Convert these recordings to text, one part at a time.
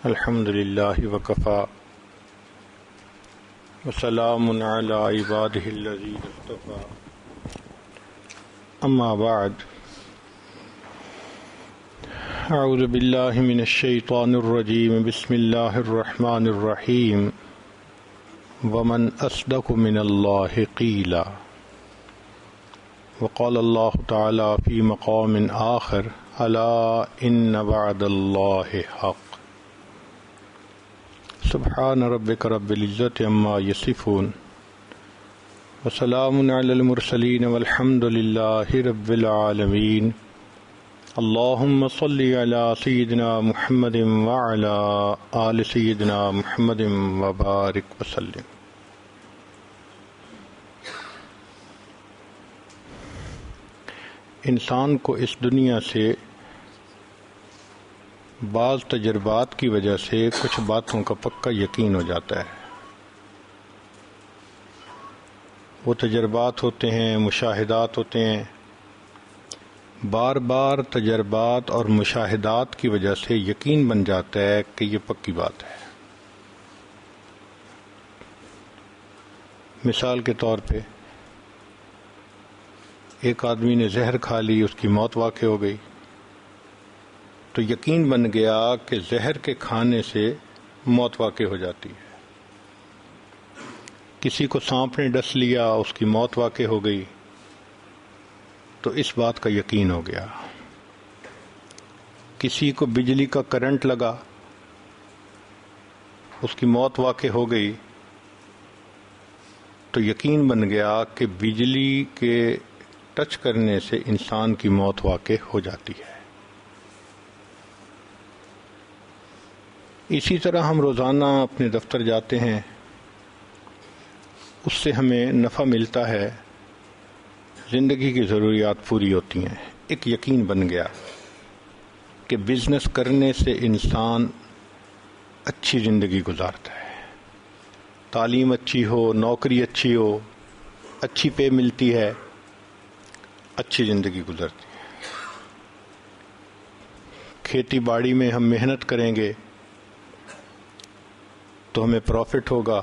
الحمد للہ وکفی وسلام علی عبادہ الذین اصطفی اما بعد اعوذ باللہ من الشیطان الرجیم بسم اللہ الرحمن الرحیم ومن اصدق من اللہ قیلا وقال اللہ تعالی فی مقام آخر الا ان وعد اللہ حق سبحان ربک رب العزت عما یصفون وسلام علی المرسلین والحمد للہ رب العالمین اللہم صلی علی سیدنا محمد وعلی آل سیدنا محمد وبارک وسلم۔ انسان کو اس دنیا سے بعض تجربات کی وجہ سے کچھ باتوں کا پکا یقین ہو جاتا ہے۔ وہ تجربات ہوتے ہیں، مشاہدات ہوتے ہیں، بار بار تجربات اور مشاہدات کی وجہ سے یقین بن جاتا ہے کہ یہ پکی بات ہے۔ مثال کے طور پہ ایک آدمی نے زہر کھا لی، اس کی موت واقع ہو گئی، تو یقین بن گیا کہ زہر کے کھانے سے موت واقع ہو جاتی ہے۔ کسی کو سانپ نے ڈس لیا، اس کی موت واقع ہو گئی، تو اس بات کا یقین ہو گیا۔ کسی کو بجلی کا کرنٹ لگا، اس کی موت واقع ہو گئی، تو یقین بن گیا کہ بجلی کے ٹچ کرنے سے انسان کی موت واقع ہو جاتی ہے۔ اسی طرح ہم روزانہ اپنے دفتر جاتے ہیں، اس سے ہمیں نفع ملتا ہے، زندگی کی ضروریات پوری ہوتی ہیں۔ ایک یقین بن گیا کہ بزنس کرنے سے انسان اچھی زندگی گزارتا ہے، تعلیم اچھی ہو، نوکری اچھی ہو، اچھی پے ملتی ہے، اچھی زندگی گزرتی ہے۔ کھیتی باڑی میں ہم محنت کریں گے تو ہمیں پروفٹ ہوگا،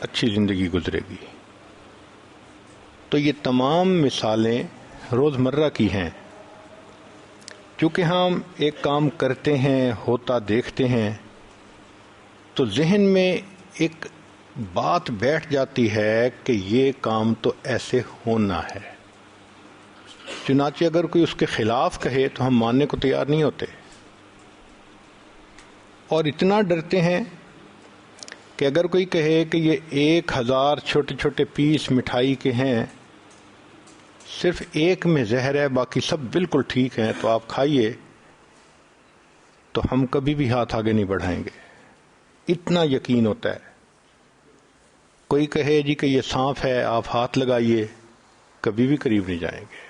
اچھی زندگی گزرے گی۔ تو یہ تمام مثالیں روزمرہ کی ہیں۔ چونکہ ہم ایک کام کرتے ہیں، ہوتا دیکھتے ہیں، تو ذہن میں ایک بات بیٹھ جاتی ہے کہ یہ کام تو ایسے ہونا ہے۔ چنانچہ اگر کوئی اس کے خلاف کہے تو ہم ماننے کو تیار نہیں ہوتے، اور اتنا ڈرتے ہیں کہ اگر کوئی کہے کہ یہ 1000 چھوٹے چھوٹے پیس مٹھائی کے ہیں، صرف ایک میں زہر ہے، باقی سب بالکل ٹھیک ہیں، تو آپ کھائیے، تو ہم کبھی بھی ہاتھ آگے نہیں بڑھائیں گے، اتنا یقین ہوتا ہے۔ کوئی کہے جی کہ یہ سانپ ہے، آپ ہاتھ لگائیے، کبھی بھی قریب نہیں جائیں گے،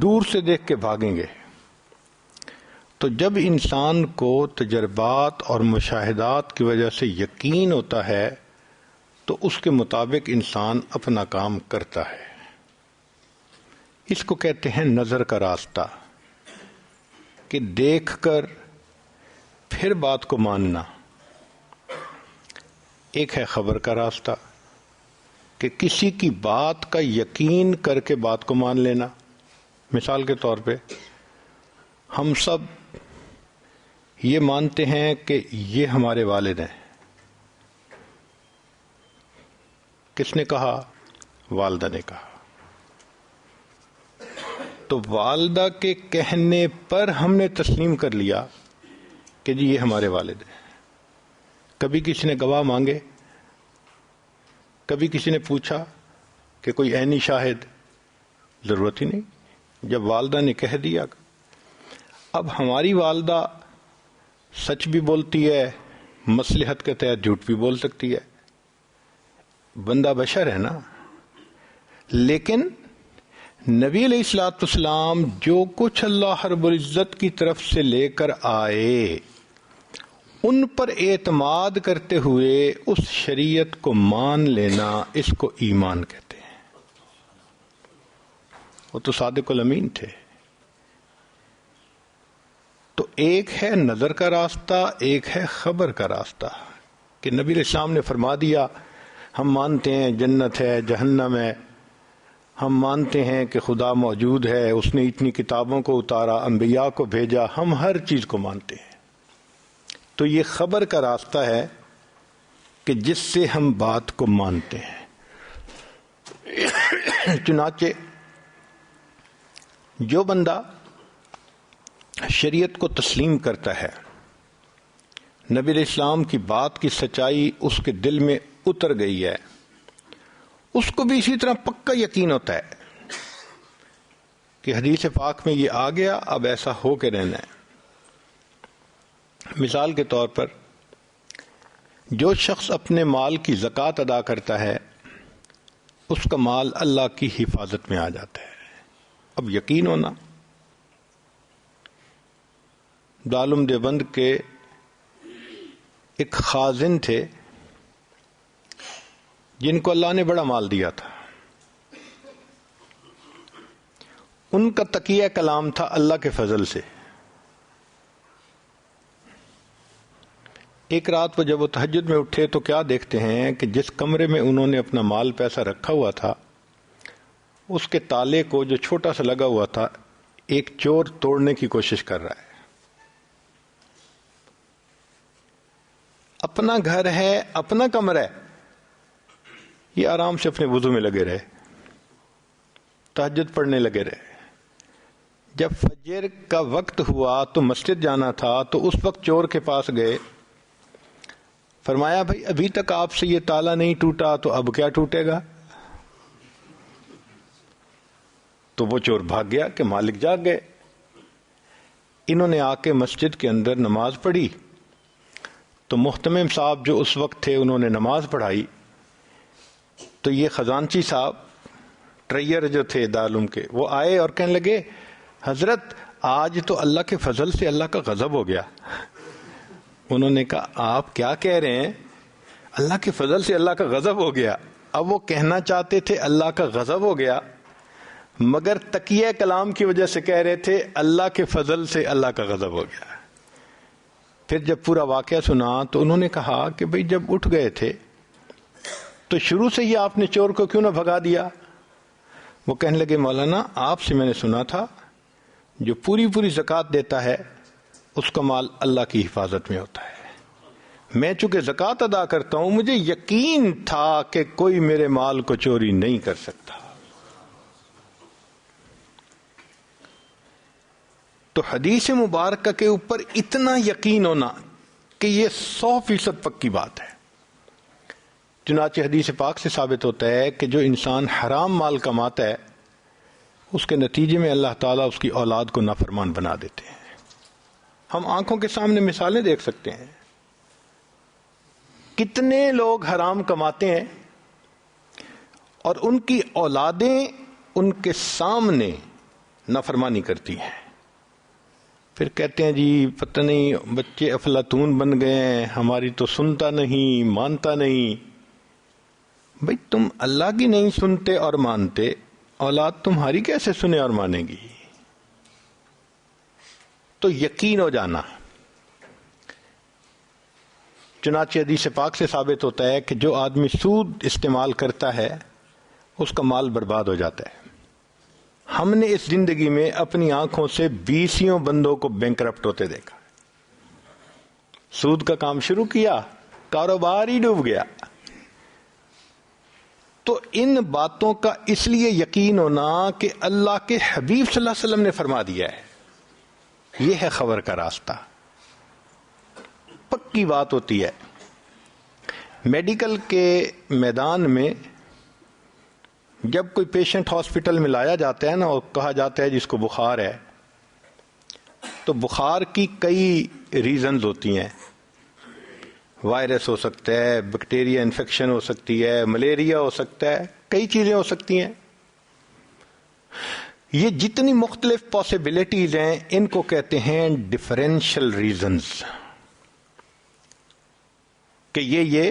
دور سے دیکھ کے بھاگیں گے۔ تو جب انسان کو تجربات اور مشاہدات کی وجہ سے یقین ہوتا ہے تو اس کے مطابق انسان اپنا کام کرتا ہے۔ اس کو کہتے ہیں نظر کا راستہ، کہ دیکھ کر پھر بات کو ماننا۔ ایک ہے خبر کا راستہ، کہ کسی کی بات کا یقین کر کے بات کو مان لینا۔ مثال کے طور پہ ہم سب یہ مانتے ہیں کہ یہ ہمارے والد ہیں۔ کس نے کہا؟ والدہ نے کہا۔ تو والدہ کے کہنے پر ہم نے تسلیم کر لیا کہ جی یہ ہمارے والد ہیں۔ کبھی کسی نے گواہ مانگے؟ کبھی کسی نے پوچھا کہ کوئی عینی شاہد؟ ضرورت ہی نہیں، جب والدہ نے کہہ دیا۔ اب ہماری والدہ سچ بھی بولتی ہے، مصلحت کے تحت جھوٹ بھی بول سکتی ہے، بندہ بشر ہے نا۔ لیکن نبی علیہ الصلوۃ والسلام جو کچھ اللہ رب العزت کی طرف سے لے کر آئے، ان پر اعتماد کرتے ہوئے اس شریعت کو مان لینا، اس کو ایمان کہتے ہیں۔ وہ تو صادق الامین تھے۔ تو ایک ہے نظر کا راستہ، ایک ہے خبر کا راستہ، کہ نبی علیہ السلام نے فرما دیا ہم مانتے ہیں جنت ہے جہنم ہے، ہم مانتے ہیں کہ خدا موجود ہے، اس نے اتنی کتابوں کو اتارا، انبیاء کو بھیجا، ہم ہر چیز کو مانتے ہیں۔ تو یہ خبر کا راستہ ہے کہ جس سے ہم بات کو مانتے ہیں۔ چنانچہ جو بندہ شریعت کو تسلیم کرتا ہے، نبی علیہ السلام کی بات کی سچائی اس کے دل میں اتر گئی ہے، اس کو بھی اسی طرح پکا یقین ہوتا ہے کہ حدیث پاک میں یہ آ گیا، اب ایسا ہو کے رہنا ہے۔ مثال کے طور پر جو شخص اپنے مال کی زکوٰۃ ادا کرتا ہے اس کا مال اللہ کی حفاظت میں آ جاتا ہے۔ اب یقین ہونا، دارالعلوم دیوبند کے ایک خازن تھے جن کو اللہ نے بڑا مال دیا تھا، ان کا تقیہ کلام تھا اللہ کے فضل سے۔ ایک رات کو جب وہ تہجد میں اٹھے تو کیا دیکھتے ہیں کہ جس کمرے میں انہوں نے اپنا مال پیسہ رکھا ہوا تھا اس کے تالے کو جو چھوٹا سا لگا ہوا تھا ایک چور توڑنے کی کوشش کر رہا ہے۔ اپنا گھر ہے، اپنا کمرہ ہے، یہ آرام سے اپنے وضو میں لگے رہے، تہجد پڑھنے لگے رہے۔ جب فجر کا وقت ہوا تو مسجد جانا تھا تو اس وقت چور کے پاس گئے، فرمایا بھائی ابھی تک آپ سے یہ تالا نہیں ٹوٹا تو اب کیا ٹوٹے گا؟ تو وہ چور بھاگ گیا کہ مالک جاگ گئے۔ انہوں نے آ کے مسجد کے اندر نماز پڑھی تو محتمم صاحب جو اس وقت تھے انہوں نے نماز پڑھائی تو یہ خزانچی صاحب ٹریئر جو تھے دارالعلوم کے وہ آئے اور کہنے لگے حضرت آج تو اللہ کے فضل سے اللہ کا غضب ہو گیا۔ انہوں نے کہا آپ کیا کہہ رہے ہیں؟ اللہ کے فضل سے اللہ کا غضب ہو گیا۔ اب وہ کہنا چاہتے تھے اللہ کا غضب ہو گیا، مگر تقیہ کلام کی وجہ سے کہہ رہے تھے اللہ کے فضل سے اللہ کا غضب ہو گیا۔ پھر جب پورا واقعہ سنا تو انہوں نے کہا کہ بھئی جب اٹھ گئے تھے تو شروع سے ہی آپ نے چور کو کیوں نہ بھگا دیا؟ وہ کہنے لگے مولانا آپ سے میں نے سنا تھا جو پوری زکوٰۃ دیتا ہے اس کا مال اللہ کی حفاظت میں ہوتا ہے۔ میں چونکہ زکوٰۃ ادا کرتا ہوں مجھے یقین تھا کہ کوئی میرے مال کو چوری نہیں کر سکتا۔ تو حدیث مبارکہ کے اوپر اتنا یقین ہونا کہ یہ 100% پکی بات ہے۔ چنانچہ حدیث پاک سے ثابت ہوتا ہے کہ جو انسان حرام مال کماتا ہے اس کے نتیجے میں اللہ تعالیٰ اس کی اولاد کو نافرمان بنا دیتے ہیں۔ ہم آنکھوں کے سامنے مثالیں دیکھ سکتے ہیں، کتنے لوگ حرام کماتے ہیں اور ان کی اولادیں ان کے سامنے نافرمانی کرتی ہیں، پھر کہتے ہیں جی پتہ نہیں بچے افلاطون بن گئے ہیں، ہماری تو سنتا نہیں مانتا نہیں۔ بھئی تم اللہ کی نہیں سنتے اور مانتے، اولاد تمہاری کیسے سنے اور مانے گی؟ تو یقین ہو جانا۔ چنانچہ حدیث پاک سے ثابت ہوتا ہے کہ جو آدمی سود استعمال کرتا ہے اس کا مال برباد ہو جاتا ہے۔ ہم نے اس زندگی میں اپنی آنکھوں سے 20 بندوں کو بینکرپٹ ہوتے دیکھا۔ سود کا کام شروع کیا، کاروبار ہی ڈوب گیا۔ تو ان باتوں کا اس لیے یقین ہونا کہ اللہ کے حبیب صلی اللہ علیہ وسلم نے فرما دیا ہے، یہ ہے خبر کا راستہ، پکی بات ہوتی ہے۔ میڈیکل کے میدان میں جب کوئی پیشنٹ ہاسپٹل میں لایا جاتا ہے نا اور کہا جاتا ہے جس کو بخار ہے، تو بخار کی کئی ریزنز ہوتی ہیں، وائرس ہو سکتا ہے، بیکٹیریا انفیکشن ہو سکتی ہے، ملیریا ہو سکتا ہے، کئی چیزیں ہو سکتی ہیں۔ یہ جتنی مختلف پاسبلٹیز ہیں ان کو کہتے ہیں ڈفرینشل ریزنز، کہ یہ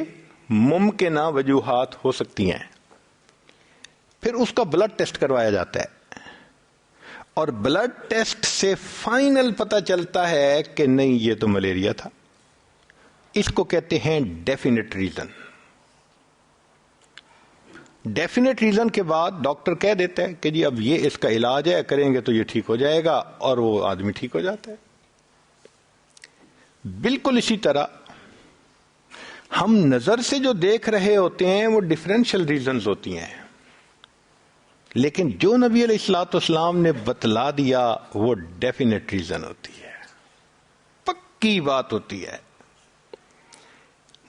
ممکنہ وجوہات ہو سکتی ہیں۔ پھر اس کا بلڈ ٹیسٹ کروایا جاتا ہے اور بلڈ ٹیسٹ سے فائنل پتہ چلتا ہے کہ نہیں یہ تو ملیریا تھا. اس کو کہتے ہیں ڈیفینیٹ ریزن. ڈیفینیٹ ریزن کے بعد ڈاکٹر کہہ دیتا ہے کہ جی اب یہ اس کا علاج ہے, کریں گے تو یہ ٹھیک ہو جائے گا, اور وہ آدمی ٹھیک ہو جاتا ہے. بالکل اسی طرح ہم نظر سے جو دیکھ رہے ہوتے ہیں وہ ڈفرینشیل ریزنز ہوتی ہیں, لیکن جو نبی علیہ الصلوۃ والسلام نے بتلا دیا وہ ڈیفینیٹ ریزن ہوتی ہے, پکی بات ہوتی ہے.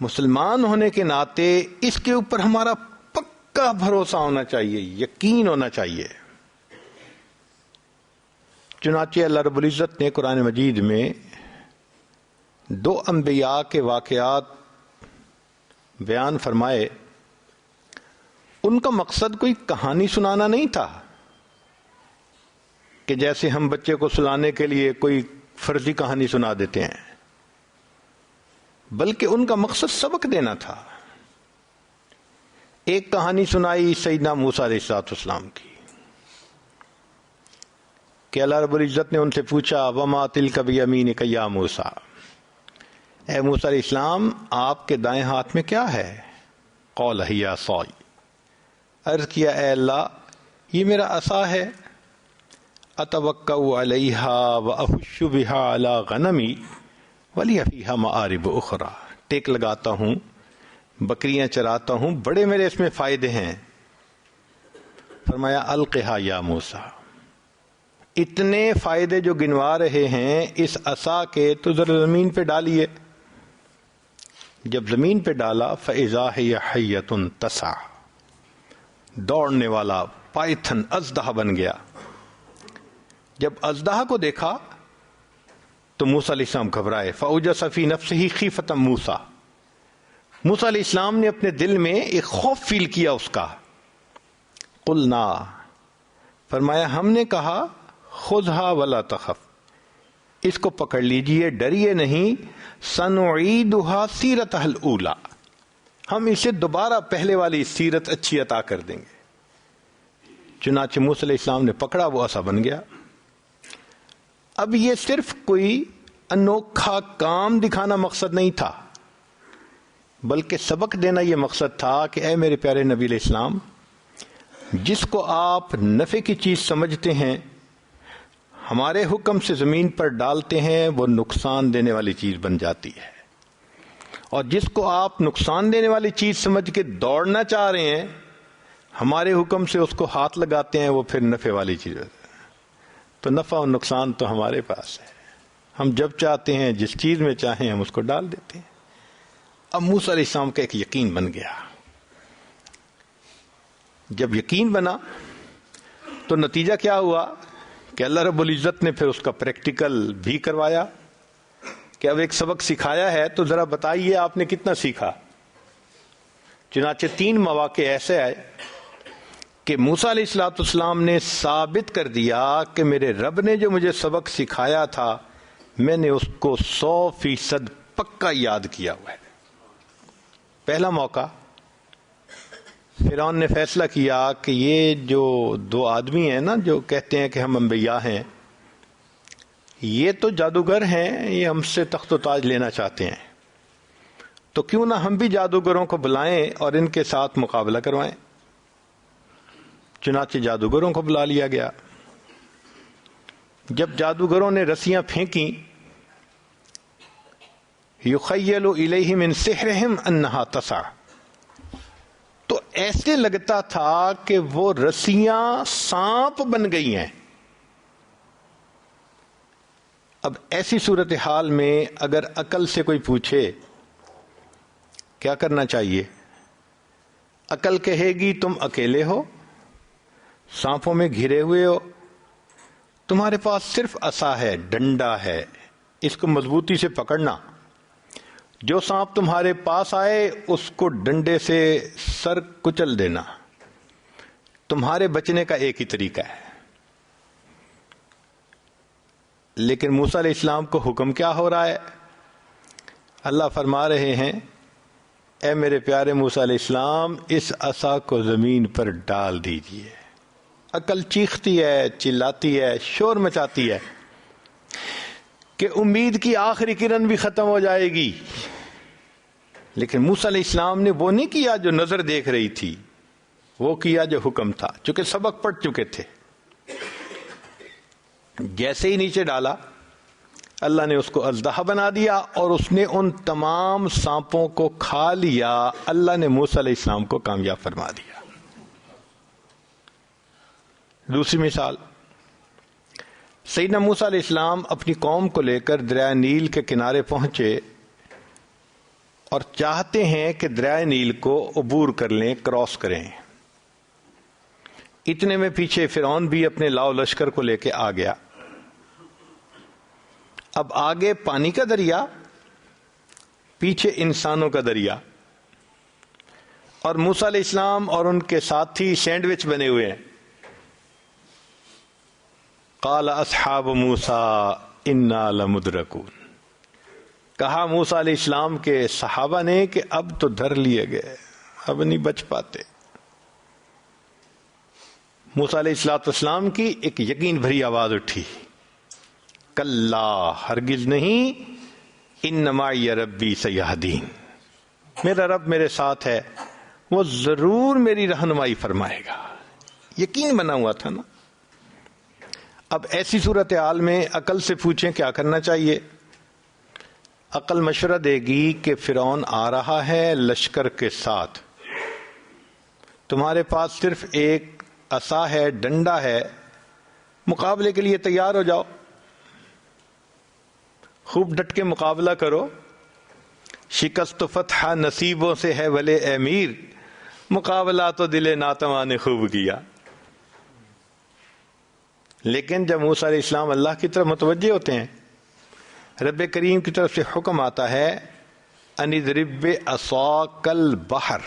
مسلمان ہونے کے ناطے اس کے اوپر ہمارا پکا بھروسہ ہونا چاہیے, یقین ہونا چاہیے. چنانچہ اللہ رب العزت نے قرآن مجید میں 2 انبیاء کے واقعات بیان فرمائے. ان کا مقصد کوئی کہانی سنانا نہیں تھا کہ جیسے ہم بچے کو سلانے کے لیے کوئی فرضی کہانی سنا دیتے ہیں, بلکہ ان کا مقصد سبق دینا تھا. ایک کہانی سنائی سیدنا موسیٰ علیہ السلام کی کہ اللہ رب العزت نے ان سے پوچھا وما تلک بیمینک یا موسیٰ, اے موسیٰ علیہ السلام آپ کے دائیں ہاتھ میں کیا ہے؟ قال ہی عصای, عرض کیا اے اللہ یہ میرا عصا ہے. اتوکأ علیہا واحش بہا علی غنمی ولی فیہا مآرب اخری, ٹیک لگاتا ہوں, بکریاں چراتا ہوں, بڑے میرے اس میں فائدے ہیں. فرمایا القہا یا موسیٰ, اتنے فائدے جو گنوا رہے ہیں اس عصا کے تو ذرا زمین پہ ڈالیے. جب زمین پہ ڈالا فإذا ہی حیۃ تسعی, دوڑنے والا پائتھن اژدہا بن گیا. جب اژدہا کو دیکھا تو موسیٰ علیہ السلام گھبرائے. فأوجس فی نفسہ خیفۃ موسیٰ, موسیٰ علیہ السلام نے اپنے دل میں ایک خوف فیل کیا اس کا. قلنا, فرمایا ہم نے کہا خذھا ولا تخف, اس کو پکڑ لیجئے ڈریے نہیں. سنعیدھا سیرتھا الاولی, ہم اسے دوبارہ پہلے والی سیرت اچھی عطا کر دیں گے. چنانچہ موسیٰ علیہ السلام نے پکڑا, وہ عصا بن گیا. اب یہ صرف کوئی انوکھا کام دکھانا مقصد نہیں تھا, بلکہ سبق دینا یہ مقصد تھا کہ اے میرے پیارے نبی علیہ السلام, جس کو آپ نفع کی چیز سمجھتے ہیں ہمارے حکم سے زمین پر ڈالتے ہیں وہ نقصان دینے والی چیز بن جاتی ہے, اور جس کو آپ نقصان دینے والی چیز سمجھ کے دوڑنا چاہ رہے ہیں ہمارے حکم سے اس کو ہاتھ لگاتے ہیں وہ پھر نفع والی چیز ہوتی ہے. تو نفع اور نقصان تو ہمارے پاس ہے, ہم جب چاہتے ہیں جس چیز میں چاہیں ہم اس کو ڈال دیتے ہیں. اب موسیٰ علیہ السلام کا ایک یقین بن گیا. جب یقین بنا تو نتیجہ کیا ہوا کہ اللہ رب العزت نے پھر اس کا پریکٹیکل بھی کروایا کہ اب ایک سبق سکھایا ہے تو ذرا بتائیے آپ نے کتنا سیکھا. چنانچہ 3 مواقع ایسے آئے کہ موسیٰ علیہ السلام نے ثابت کر دیا کہ میرے رب نے جو مجھے سبق سکھایا تھا میں نے اس کو 100% پکا یاد کیا ہوا ہے. پہلا موقع, فرعون نے فیصلہ کیا کہ یہ جو 2 آدمی ہیں نا جو کہتے ہیں کہ ہم انبیاء ہیں, یہ تو جادوگر ہیں, یہ ہم سے تخت و تاج لینا چاہتے ہیں, تو کیوں نہ ہم بھی جادوگروں کو بلائیں اور ان کے ساتھ مقابلہ کروائیں. چنانچہ جادوگروں کو بلا لیا گیا. جب جادوگروں نے رسیاں پھینکی, یخیل الیہ من سحرہم انہا تسعی, تو ایسے لگتا تھا کہ وہ رسیاں سانپ بن گئی ہیں. اب ایسی صورتحال میں اگر عقل سے کوئی پوچھے کیا کرنا چاہیے, عقل کہے گی تم اکیلے ہو, سانپوں میں گھرے ہوئے ہو, تمہارے پاس صرف عصا ہے, ڈنڈا ہے, اس کو مضبوطی سے پکڑنا, جو سانپ تمہارے پاس آئے اس کو ڈنڈے سے سر کچل دینا. تمہارے بچنے کا ایک ہی طریقہ ہے. لیکن موسیٰ علیہ السلام کو حکم کیا ہو رہا ہے؟ اللہ فرما رہے ہیں اے میرے پیارے موسیٰ علیہ السلام اس عصا کو زمین پر ڈال دیجئے. عقل چیختی ہے، چلاتی ہے، شور مچاتی ہے کہ امید کی آخری کرن بھی ختم ہو جائے گی، لیکن موسیٰ علیہ السلام نے وہ نہیں کیا جو نظر دیکھ رہی تھی، وہ کیا جو حکم تھا، چونکہ سبق پڑھ چکے تھے۔ جیسے ہی نیچے ڈالا اللہ نے اس کو اژدہا بنا دیا اور اس نے ان تمام سانپوں کو کھا لیا۔ اللہ نے موسیٰ علیہ السلام کو کامیاب فرما دیا۔ دوسری مثال، سیدنا موسیٰ علیہ السلام اپنی قوم کو لے کر دریائے نیل کے کنارے پہنچے اور چاہتے ہیں کہ دریائے نیل کو عبور کر لیں، کراس کریں۔ اتنے میں پیچھے فرعون بھی اپنے لاؤ لشکر کو لے کے آ گیا۔ اب آگے پانی کا دریا، پیچھے انسانوں کا دریا، اور موسیٰ علیہ السلام اور ان کے ساتھی سینڈوچ بنے ہوئے ہیں۔ قال اصحاب موسیٰ انا لمدرکون، کہا موسیٰ علیہ السلام کے صحابہ نے کہ اب تو دھر لیے گئے، اب نہیں بچ پاتے۔ موسیٰ علیہ السلام کی ایک یقین بھری آواز اٹھی، کلا، ہرگز نہیں، ان معی ربی سیہدین، میرا رب میرے ساتھ ہے، وہ ضرور میری رہنمائی فرمائے گا۔ یقین بنا ہوا تھا نا۔ اب ایسی صورتحال میں عقل سے پوچھیں کیا کرنا چاہیے؟ عقل مشورہ دے گی کہ فرعون آ رہا ہے لشکر کے ساتھ، تمہارے پاس صرف ایک عصا ہے، ڈنڈا ہے، مقابلے کے لیے تیار ہو جاؤ، خوب ڈٹ کے مقابلہ کرو۔ شکست و فتح نصیبوں سے ہے ولے اے میر، مقابلہ تو دل ناتواں نے خوب کیا۔ لیکن جب موسیٰ علیہ السلام اللہ کی طرف متوجہ ہوتے ہیں، رب کریم کی طرف سے حکم آتا ہے ان اضرب بعصاک البحر،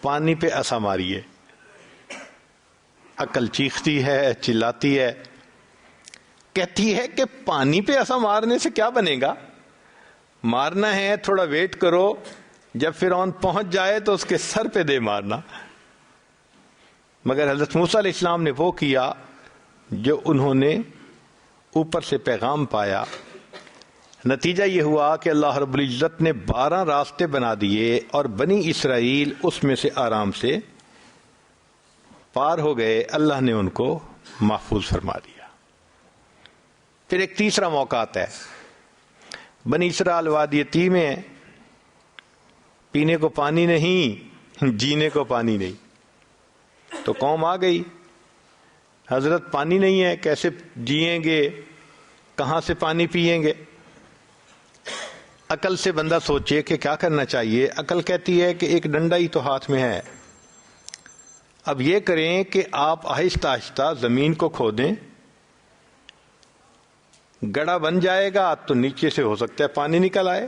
پانی پہ عصا ماریے۔ عقل چیختی ہے، چلاتی ہے، کہتی ہے کہ پانی پہ عصا مارنے سے کیا بنے گا، مارنا ہے تھوڑا ویٹ کرو، جب فرعون پہنچ جائے تو اس کے سر پہ دے مارنا۔ مگر حضرت موسیٰ علیہ السلام نے وہ کیا جو انہوں نے اوپر سے پیغام پایا۔ نتیجہ یہ ہوا کہ اللہ رب العزت نے 12 راستے بنا دیے اور بنی اسرائیل اس میں سے آرام سے پار ہو گئے، اللہ نے ان کو محفوظ فرما دیا۔ پھر ایک تیسرا موقع آتا ہے، بنی اسرائیل وادی تیہ میں، پینے کو پانی نہیں، جینے کو پانی نہیں، تو قوم آ گئی، حضرت پانی نہیں ہے، کیسے جئیں گے، کہاں سے پانی پئیں گے؟ عقل سے بندہ سوچے کہ کیا کرنا چاہیے۔ عقل کہتی ہے کہ ایک ڈنڈا ہی تو ہاتھ میں ہے، اب یہ کریں کہ آپ آہستہ آہستہ زمین کو کھودیں، گڑھا بن جائے گا تو نیچے سے ہو سکتا ہے پانی نکل آئے،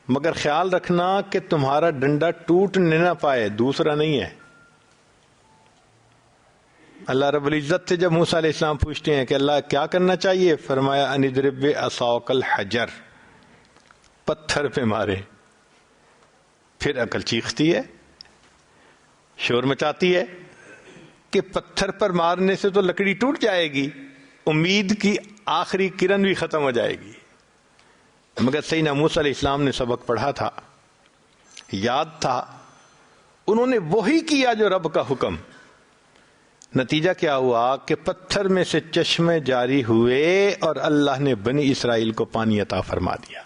مگر خیال رکھنا کہ تمہارا ڈنڈا ٹوٹ نہ پائے، دوسرا نہیں ہے۔ اللہ رب العزت سے جب موسیٰ علیہ السلام پوچھتے ہیں کہ اللہ کیا کرنا چاہیے، فرمایا ان اضرب بعصاک الحجر، پتھر پہ مارے۔ پھر عقل چیختی ہے، شور مچاتی ہے کہ پتھر پر مارنے سے تو لکڑی ٹوٹ جائے گی، امید کی آخری کرن بھی ختم ہو جائے گی۔ مگر سیدنا موسیٰ علیہ السلام نے سبق پڑھا تھا، یاد تھا، انہوں نے وہی کیا جو رب کا حکم۔ نتیجہ کیا ہوا کہ پتھر میں سے چشمے جاری ہوئے اور اللہ نے بنی اسرائیل کو پانی عطا فرما دیا۔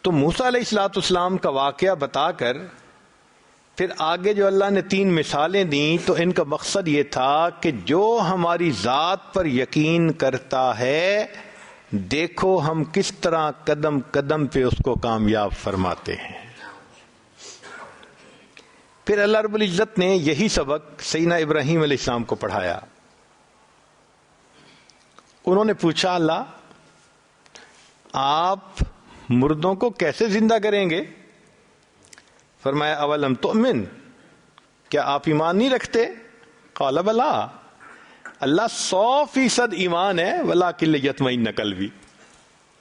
تو موسیٰ علیہ السلام کا واقعہ بتا کر پھر آگے جو اللہ نے 3 مثالیں دیں، تو ان کا مقصد یہ تھا کہ جو ہماری ذات پر یقین کرتا ہے، دیکھو ہم کس طرح قدم قدم پہ اس کو کامیاب فرماتے ہیں۔ پھر اللہ رب العزت نے یہی سبق سیدنا ابراہیم علیہ السلام کو پڑھایا۔ انہوں نے پوچھا اللہ آپ مردوں کو کیسے زندہ کریں گے؟ فرمایا اولم تؤمن، کیا آپ ایمان نہیں رکھتے؟ قال بلا، اللہ 100% ایمان ہے، ولکن لیطمئن قلبی،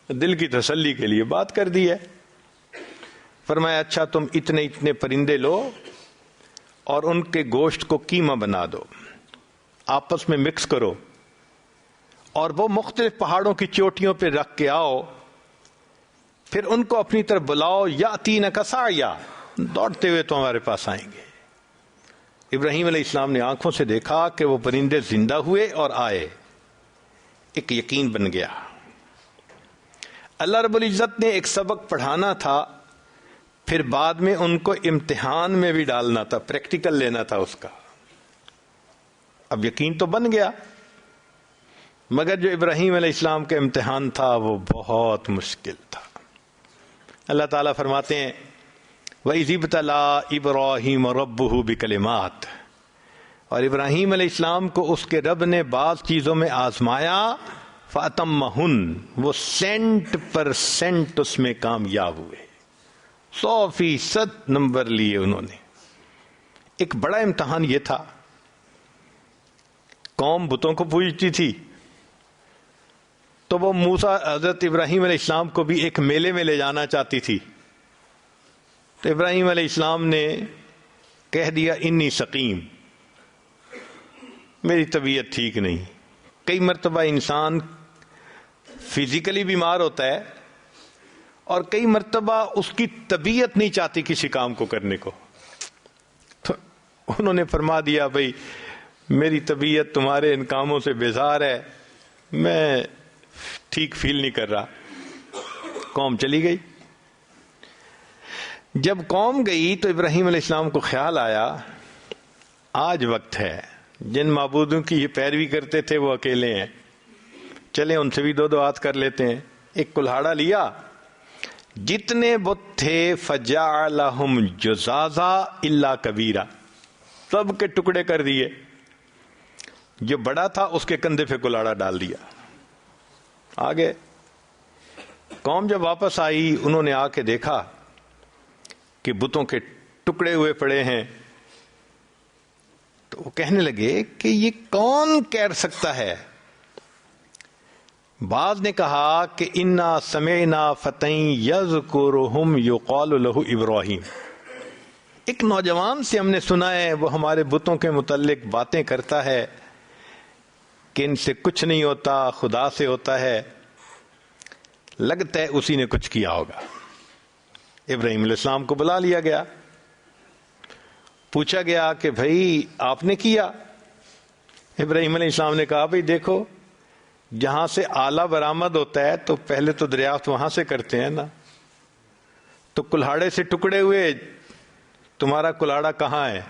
دل کی تسلی کے لیے بات کر دی ہے۔ فرمایا اچھا تم اتنے اتنے پرندے لو، اور ان کے گوشت کو قیمہ بنا دو، آپس میں مکس کرو، اور وہ مختلف پہاڑوں کی چوٹیوں پہ رکھ کے آؤ، پھر ان کو اپنی طرف بلاؤ، یاتینک سعیا، دوڑتے ہوئے تمہارے پاس آئیں گے۔ ابراہیم علیہ السلام نے آنکھوں سے دیکھا کہ وہ پرندے زندہ ہوئے اور آئے، ایک یقین بن گیا۔ اللہ رب العزت نے ایک سبق پڑھانا تھا، پھر بعد میں ان کو امتحان میں بھی ڈالنا تھا، پریکٹیکل لینا تھا اس کا۔ اب یقین تو بن گیا، مگر جو ابراہیم علیہ السلام کا امتحان تھا وہ بہت مشکل تھا۔ اللہ تعالیٰ فرماتے ہیں وَإِذِ ابْتَلَىٰ إِبْرَاهِيمَ رَبُّهُ بِكَلِمَاتٍ، اور ابراہیم علیہ السلام کو اس کے رب نے بعض چیزوں میں آزمایا، فَأَتَمَّهُنَّ، وہ 100% اس میں کامیاب ہوئے، 100% نمبر لیے انہوں نے۔ ایک بڑا امتحان یہ تھا، قوم بتوں کو پوجتی تھی، تو وہ موسیٰ حضرت ابراہیم علیہ السلام کو بھی ایک میلے میں لے جانا چاہتی تھی، تو ابراہیم علیہ السلام نے کہہ دیا انی سقیم، میری طبیعت ٹھیک نہیں۔ کئی مرتبہ انسان فزیکلی بیمار ہوتا ہے اور کئی مرتبہ اس کی طبیعت نہیں چاہتی کسی کام کو کرنے کو، تو انہوں نے فرما دیا بھئی میری طبیعت تمہارے ان کاموں سے بیزار ہے، میں ٹھیک فیل نہیں کر رہا۔ قوم چلی گئی۔ جب قوم گئی تو ابراہیم علیہ السلام کو خیال آیا آج وقت ہے، جن معبودوں کی یہ پیروی کرتے تھے وہ اکیلے ہیں، چلیں ان سے بھی دو ہاتھ کر لیتے ہیں۔ ایک کلہاڑا لیا، جتنے بت تھے فجعلہم جزازا الا کبیرا، سب کے ٹکڑے کر دیے، جو بڑا تھا اس کے کندھے پہ کلہاڑا ڈال دیا، آگے۔ قوم جب واپس آئی انہوں نے آ کے دیکھا کہ بتوں کے ٹکڑے ہوئے پڑے ہیں، تو وہ کہنے لگے کہ یہ کون کہہ سکتا ہے؟ بعض نے کہا کہ انا سمعنا فتى یذکرہم یقال لہ ابراہیم، ایک نوجوان سے ہم نے سنا ہے وہ ہمارے بتوں کے متعلق باتیں کرتا ہے کہ ان سے کچھ نہیں ہوتا، خدا سے ہوتا ہے، لگتا ہے اسی نے کچھ کیا ہوگا۔ ابراہیم علیہ السلام کو بلا لیا گیا، پوچھا گیا کہ بھائی آپ نے کیا؟ ابراہیم علیہ السلام نے کہا بھائی دیکھو، جہاں سے آلہ برآمد ہوتا ہے تو پہلے تو دریافت وہاں سے کرتے ہیں نا، تو کلہاڑے سے ٹکڑے ہوئے، تمہارا کلہاڑا کہاں ہے؟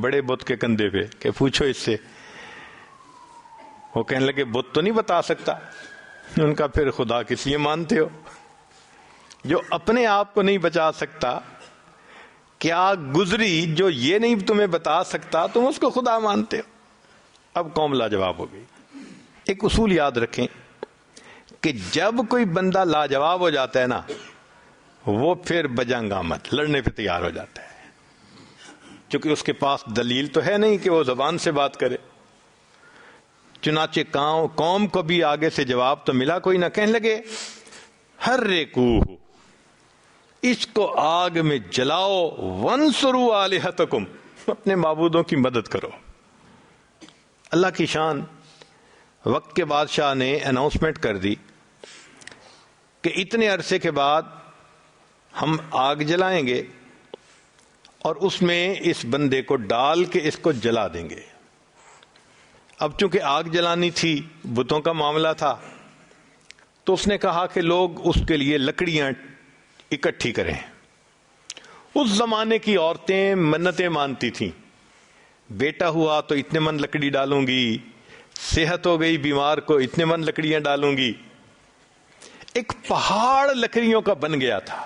بڑے بت کے کندھے پہ، کہ پوچھو اس سے۔ وہ کہنے لگے بت تو نہیں بتا سکتا۔ ان کا پھر خدا کس لیے مانتے ہو؟ جو اپنے آپ کو نہیں بچا سکتا، کیا گزری جو یہ نہیں تمہیں بتا سکتا، تم اس کو خدا مانتے ہو۔ اب قوم لاجواب ہو گئی۔ ایک اصول یاد رکھیں کہ جب کوئی بندہ لاجواب ہو جاتا ہے نا، وہ پھر بجنگ آمد، لڑنے پہ تیار ہو جاتا ہے، کیونکہ اس کے پاس دلیل تو ہے نہیں کہ وہ زبان سے بات کرے۔ چنانچہ قوم کو بھی آگے سے جواب تو ملا کوئی نہ، کہنے لگے حرقوہ، اس کو آگ میں جلاؤ، وانصروا آلہتکم، اپنے معبودوں کی مدد کرو۔ اللہ کی شان، وقت کے بادشاہ نے اناؤنسمنٹ کر دی کہ اتنے عرصے کے بعد ہم آگ جلائیں گے اور اس میں اس بندے کو ڈال کے اس کو جلا دیں گے۔ اب چونکہ آگ جلانی تھی، بتوں کا معاملہ تھا، تو اس نے کہا کہ لوگ اس کے لیے لکڑیاں اکٹھی کریں۔ اس زمانے کی عورتیں منتیں مانتی تھیں، بیٹا ہوا تو اتنے من لکڑی ڈالوں گی، صحت ہو گئی بیمار کو اتنے من لکڑیاں ڈالوں گی۔ ایک پہاڑ لکڑیوں کا بن گیا تھا۔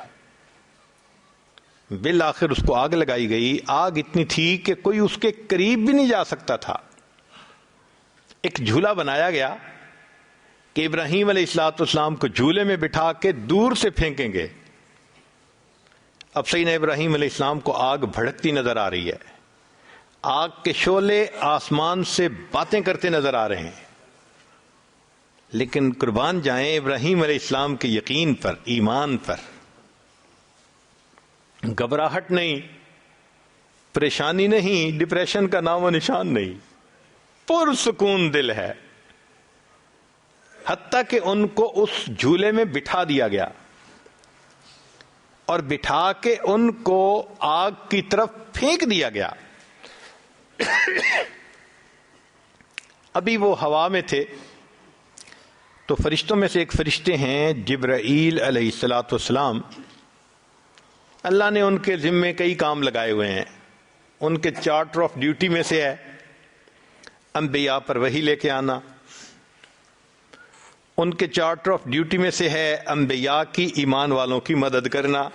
بالآخر اس کو آگ لگائی گئی۔ آگ اتنی تھی کہ کوئی اس کے قریب بھی نہیں جا سکتا تھا۔ ایک جھولا بنایا گیا کہ ابراہیم علیہ السلام کو جھولے میں بٹھا کے دور سے پھینکیں گے۔ اب سیدنا ابراہیم علیہ السلام کو آگ بھڑکتی نظر آ رہی ہے، آگ کے شعلے آسمان سے باتیں کرتے نظر آ رہے ہیں، لیکن قربان جائیں ابراہیم علیہ السلام کے یقین پر، ایمان پر گھبراہٹ نہیں، پریشانی نہیں، ڈپریشن کا نام و نشان نہیں، پرسکون دل ہے. حتیٰ کہ ان کو اس جھولے میں بٹھا دیا گیا اور بٹھا کے ان کو آگ کی طرف پھینک دیا گیا. ابھی وہ ہوا میں تھے تو فرشتوں میں سے ایک فرشتے ہیں جبرائیل علیہ الصلوۃ والسلام. اللہ نے ان کے ذمے کئی کام لگائے ہوئے ہیں. ان کے چارٹر آف ڈیوٹی میں سے ہے انبیاء پر وحی لے کے آنا. ان کے چارٹر آف ڈیوٹی میں سے ہے انبیاء کی ایمان والوں کی مدد کرنا.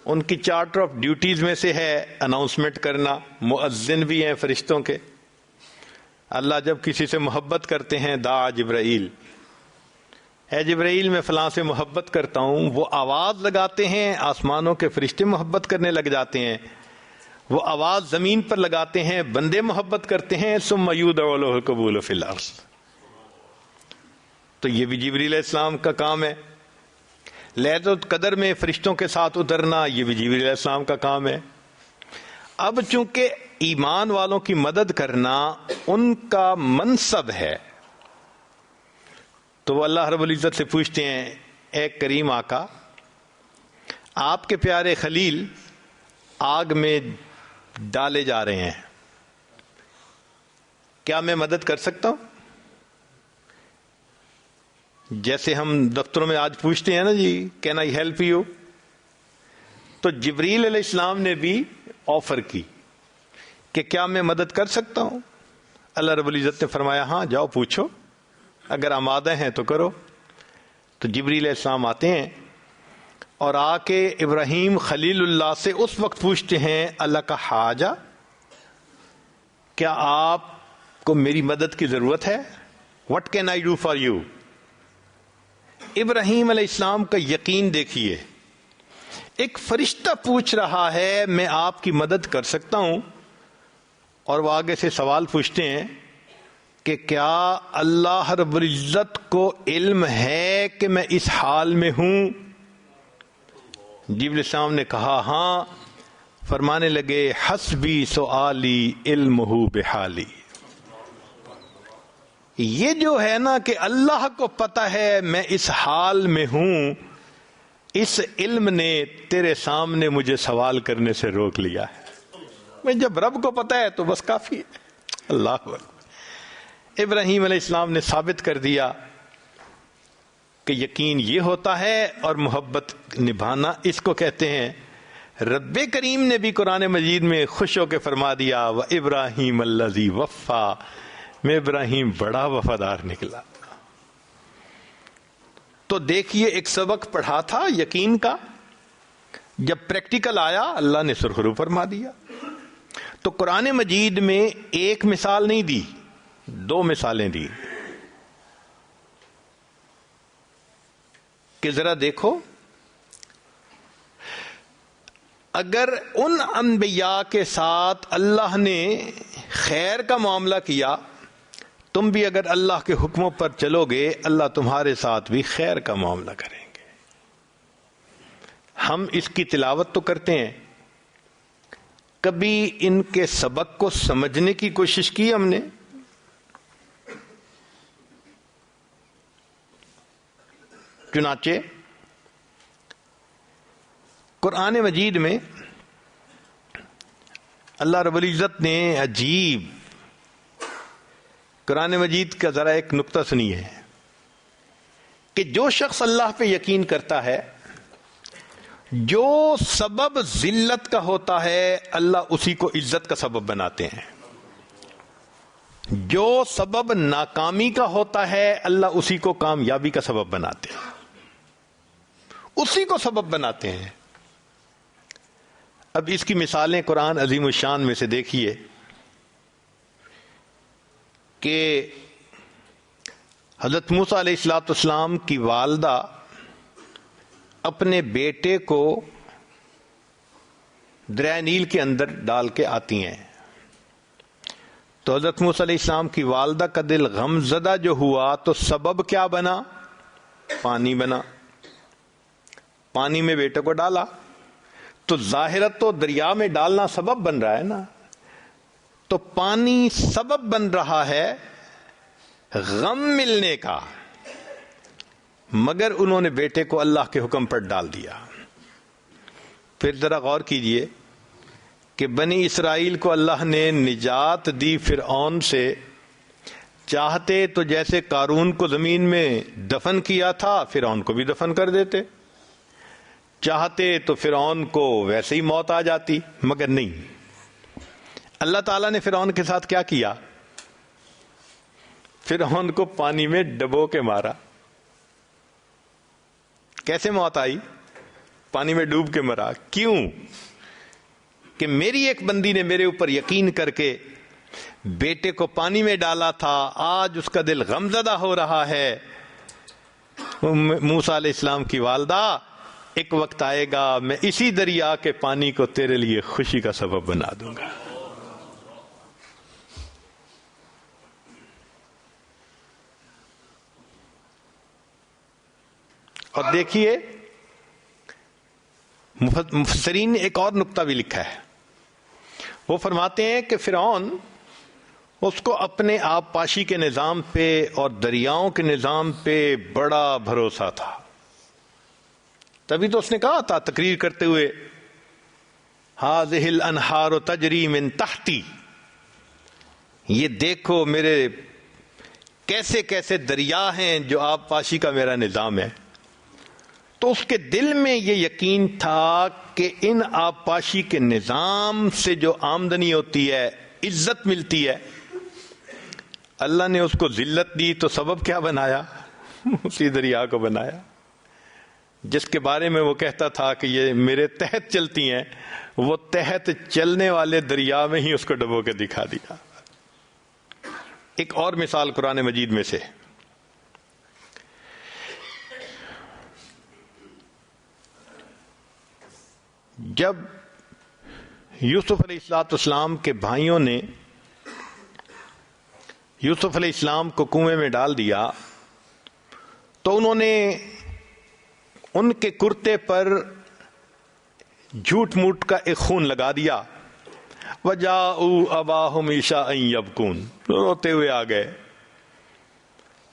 ان کی چارٹر آف ڈیوٹیز میں سے ہے اناؤنسمنٹ کرنا. مؤذن بھی ہیں فرشتوں کے. اللہ جب کسی سے محبت کرتے ہیں دعا جبرائیل، اے جبرائیل میں فلاں سے محبت کرتا ہوں، وہ آواز لگاتے ہیں، آسمانوں کے فرشتے محبت کرنے لگ جاتے ہیں. وہ آواز زمین پر لگاتے ہیں، بندے محبت کرتے ہیں. ثم یودع لہ القبول فی الارض. تو یہ بھی جبریل علیہ السلام کا کام ہے. لیلۃ القدر میں فرشتوں کے ساتھ اترنا، یہ بھی جبریل علیہ السلام کا کام ہے. اب چونکہ ایمان والوں کی مدد کرنا ان کا منصب ہے تو وہ اللہ رب العزت سے پوچھتے ہیں، اے کریم آقا، آپ کے پیارے خلیل آگ میں ڈالے جا رہے ہیں، کیا میں مدد کر سکتا ہوں؟ جیسے ہم دفتروں میں آج پوچھتے ہیں نا جی کین آئی ہیلپ یو، تو جبریل علیہ السلام نے بھی آفر کی کہ کیا میں مدد کر سکتا ہوں. اللہ رب العزت نے فرمایا ہاں جاؤ پوچھو، اگر آمادہ ہیں تو کرو. تو جبریل علیہ السلام آتے ہیں اور آ کے ابراہیم خلیل اللہ سے اس وقت پوچھتے ہیں اللہ کا حاجہ، کیا آپ کو میری مدد کی ضرورت ہے؟ What can I do for you؟ ابراہیم علیہ السلام کا یقین دیکھیے، ایک فرشتہ پوچھ رہا ہے میں آپ کی مدد کر سکتا ہوں، اور وہ آگے سے سوال پوچھتے ہیں کہ کیا اللہ رب العزت کو علم ہے کہ میں اس حال میں ہوں؟ جبریل علیہ السلام نے کہا ہاں. فرمانے لگے حسبی سؤالی علمہ بحالی. یہ جو ہے نا کہ اللہ کو پتہ ہے میں اس حال میں ہوں، اس علم نے تیرے سامنے مجھے سوال کرنے سے روک لیا ہے. میں جب رب کو پتہ ہے تو بس کافی ہے. اللہ اکبر. ابراہیم علیہ السلام نے ثابت کر دیا کہ یقین یہ ہوتا ہے اور محبت نبھانا اس کو کہتے ہیں. رب کریم نے بھی قرآن مجید میں خوش ہو کے فرما دیا وَإِبْرَاهِيمَ الَّذِي وَفَّى، میں ابراہیم بڑا وفادار نکلا. تو دیکھیے ایک سبق پڑھا تھا یقین کا، جب پریکٹیکل آیا اللہ نے سرخرو فرما دیا. تو قرآن مجید میں ایک مثال نہیں دی، دو مثالیں دی کہ ذرا دیکھو اگر ان انبیاء کے ساتھ اللہ نے خیر کا معاملہ کیا، تم بھی اگر اللہ کے حکموں پر چلو گے اللہ تمہارے ساتھ بھی خیر کا معاملہ کریں گے. ہم اس کی تلاوت تو کرتے ہیں، کبھی ان کے سبق کو سمجھنے کی کوشش کی ہم نے؟ چنانچہ قرآن مجید میں اللہ رب العزت نے عجیب، قرآن مجید کا ذرا ایک نقطہ سنیے کہ جو شخص اللہ پہ یقین کرتا ہے، جو سبب ذلت کا ہوتا ہے اللہ اسی کو عزت کا سبب بناتے ہیں، جو سبب ناکامی کا ہوتا ہے اللہ اسی کو کامیابی کا سبب بناتے ہیں، اسی کو سبب بناتے ہیں. اب اس کی مثالیں قرآن عظیم الشان میں سے دیکھیے کہ حضرت موسیٰ علیہ الصلوۃ والسلام کی والدہ اپنے بیٹے کو دریائے نیل کے اندر ڈال کے آتی ہیں. تو حضرت موسیٰ علیہ السلام کی والدہ کا دل غم زدہ جو ہوا تو سبب کیا بنا؟ پانی بنا. پانی میں بیٹے کو ڈالا تو ظاہرت تو دریا میں ڈالنا سبب بن رہا ہے نا، تو پانی سبب بن رہا ہے غم ملنے کا، مگر انہوں نے بیٹے کو اللہ کے حکم پر ڈال دیا۔ پھر ذرا غور کیجئے کہ بنی اسرائیل کو اللہ نے نجات دی فرعون سے، چاہتے تو جیسے قارون کو زمین میں دفن کیا تھا فرعون کو بھی دفن کر دیتے، چاہتے تو فرعون کو ویسے ہی موت آ جاتی، مگر نہیں، اللہ تعالیٰ نے فرعون کے ساتھ کیا کیا؟ فرعون کو پانی میں ڈبو کے مارا۔ کیسے موت آئی؟ پانی میں ڈوب کے مرا۔ کیوں؟ کہ میری ایک بندی نے میرے اوپر یقین کر کے بیٹے کو پانی میں ڈالا تھا، آج اس کا دل غمزدہ ہو رہا ہے۔ موسیٰ علیہ السلام کی والدہ، ایک وقت آئے گا میں اسی دریا کے پانی کو تیرے لیے خوشی کا سبب بنا دوں گا۔ اور دیکھیے مفسرین نے ایک اور نقطہ بھی لکھا ہے، وہ فرماتے ہیں کہ فرعون اس کو اپنے آبپاشی کے نظام پہ اور دریاؤں کے نظام پہ بڑا بھروسہ تھا، تبھی تو اس نے کہا تھا تقریر کرتے ہوئے، ہذہ الانہار تجری من تحتی، یہ دیکھو میرے کیسے کیسے دریا ہیں جو آبپاشی کا میرا نظام ہے۔ تو اس کے دل میں یہ یقین تھا کہ ان آبپاشی کے نظام سے جو آمدنی ہوتی ہے، عزت ملتی ہے، اللہ نے اس کو ذلت دی تو سبب کیا بنایا؟ اسی دریا کو بنایا جس کے بارے میں وہ کہتا تھا کہ یہ میرے تحت چلتی ہیں، وہ تحت چلنے والے دریا میں ہی اس کو ڈبو کے دکھا دیا۔ ایک اور مثال قرآن مجید میں سے، جب یوسف علیہ السلام کے بھائیوں نے یوسف علیہ السلام کو کنویں میں ڈال دیا تو انہوں نے ان کے کرتے پر جھوٹ موٹ کا ایک خون لگا دیا، وَجَاءُوا أَبَاهُمْ عِشَاءً يَبْكُونَ، روتے ہوئے آ گئے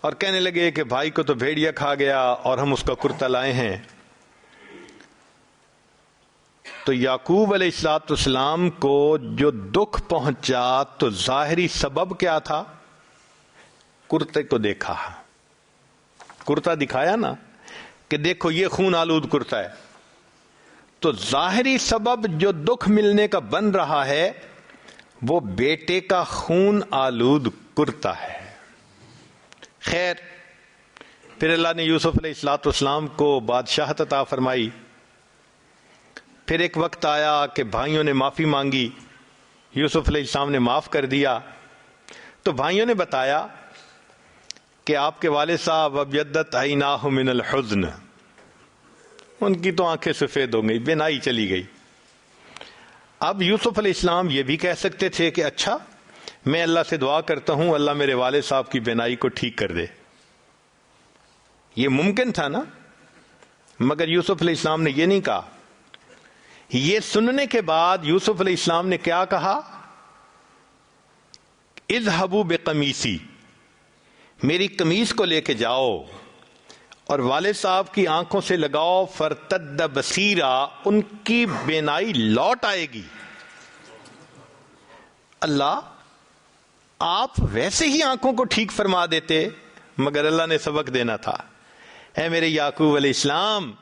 اور کہنے لگے کہ بھائی کو تو بھیڑیا کھا گیا اور ہم اس کا کرتا لائے ہیں۔ تو یعقوب علیہ السلام کو جو دکھ پہنچا تو ظاہری سبب کیا تھا؟ کرتے کو دیکھا، کرتا دکھایا نا کہ دیکھو یہ خون آلود کرتا ہے، تو ظاہری سبب جو دکھ ملنے کا بن رہا ہے وہ بیٹے کا خون آلود کرتا ہے۔ خیر، پھر اللہ نے یوسف علیہ السلام کو بادشاہت عطا فرمائی۔ پھر ایک وقت آیا کہ بھائیوں نے معافی مانگی، یوسف علیہ السلام نے معاف کر دیا، تو بھائیوں نے بتایا کہ آپ کے والد صاحب ابیضت عیناہ من الحزن، ان کی تو آنکھیں سفید ہو گئی، بینائی چلی گئی۔ اب یوسف علیہ السلام یہ بھی کہہ سکتے تھے کہ اچھا میں اللہ سے دعا کرتا ہوں اللہ میرے والد صاحب کی بینائی کو ٹھیک کر دے، یہ ممکن تھا نا، مگر یوسف علیہ السلام نے یہ نہیں کہا۔ یہ سننے کے بعد یوسف علیہ السلام نے کیا کہا؟ اذهبوا بقمیصی، میری قمیص کو لے کے جاؤ اور والد صاحب کی آنکھوں سے لگاؤ، فرتد بصیرا، ان کی بینائی لوٹ آئے گی۔ اللہ، آپ ویسے ہی آنکھوں کو ٹھیک فرما دیتے، مگر اللہ نے سبق دینا تھا۔ اے میرے یعقوب علیہ السلام،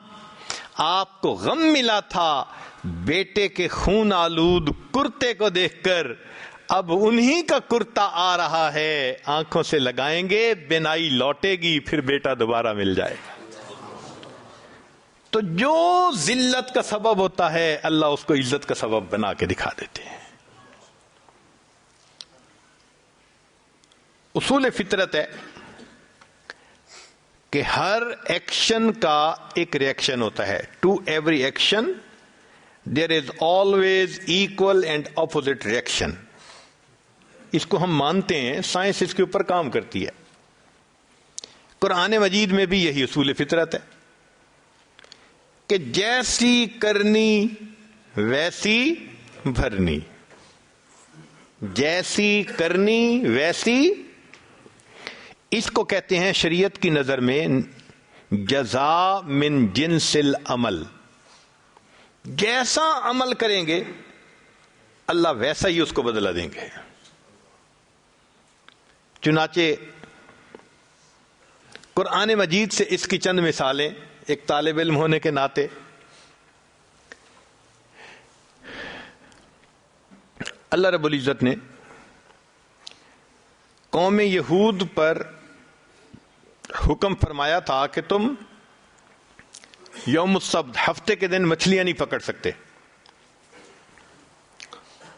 آپ کو غم ملا تھا بیٹے کے خون آلود کرتے کو دیکھ کر، اب انہی کا کرتا آ رہا ہے، آنکھوں سے لگائیں گے، بینائی لوٹے گی، پھر بیٹا دوبارہ مل جائے گا۔ تو جو ذلت کا سبب ہوتا ہے اللہ اس کو عزت کا سبب بنا کے دکھا دیتے ہیں۔ اصول فطرت ہے کہ ہر ایکشن کا ایک ری ایکشن ہوتا ہے۔ To every action there is always equal and opposite reaction. اس کو ہم مانتے ہیں، سائنس اس کے اوپر کام کرتی ہے۔ قرآن مجید میں بھی یہی اصول فطرت ہے کہ جیسی کرنی ویسی بھرنی، جیسی کرنی ویسی. اس کو کہتے ہیں شریعت کی نظر میں جزا من جنس العمل. جیسا عمل کریں گے اللہ ویسا ہی اس کو بدلہ دیں گے. چنانچہ قرآن مجید سے اس کی چند مثالیں ایک طالب علم ہونے کے ناطے. اللہ رب العزت نے قوم یہود پر حکم فرمایا تھا کہ تم یوم السبت، ہفتے کے دن مچھلیاں نہیں پکڑ سکتے.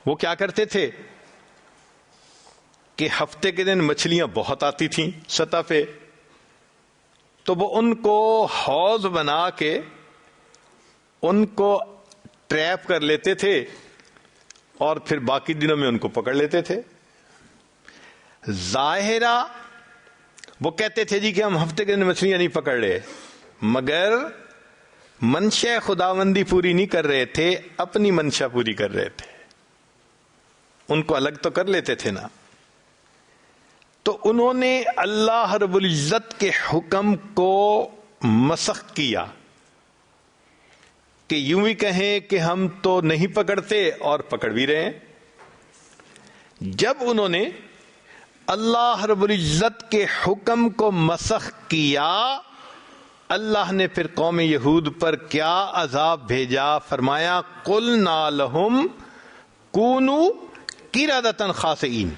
وہ کیا کرتے تھے کہ ہفتے کے دن مچھلیاں بہت آتی تھیں سطح پہ، تو وہ ان کو حوض بنا کے ان کو ٹریپ کر لیتے تھے اور پھر باقی دنوں میں ان کو پکڑ لیتے تھے. ظاہرہ وہ کہتے تھے جی کہ ہم ہفتے کے دن مچھلیاں نہیں پکڑ رہے، مگر منشا خداوندی پوری نہیں کر رہے تھے، اپنی منشا پوری کر رہے تھے. ان کو الگ تو کر لیتے تھے نا. تو انہوں نے اللہ رب العزت کے حکم کو مسخ کیا کہ یوں ہی کہیں کہ ہم تو نہیں پکڑتے اور پکڑ بھی رہے ہیں. جب انہوں نے اللہ رب العزت کے حکم کو مسخ کیا، اللہ نے پھر قوم یہود پر کیا عذاب بھیجا. فرمایا قلنا لہم کونوا قردۃ خاسئین،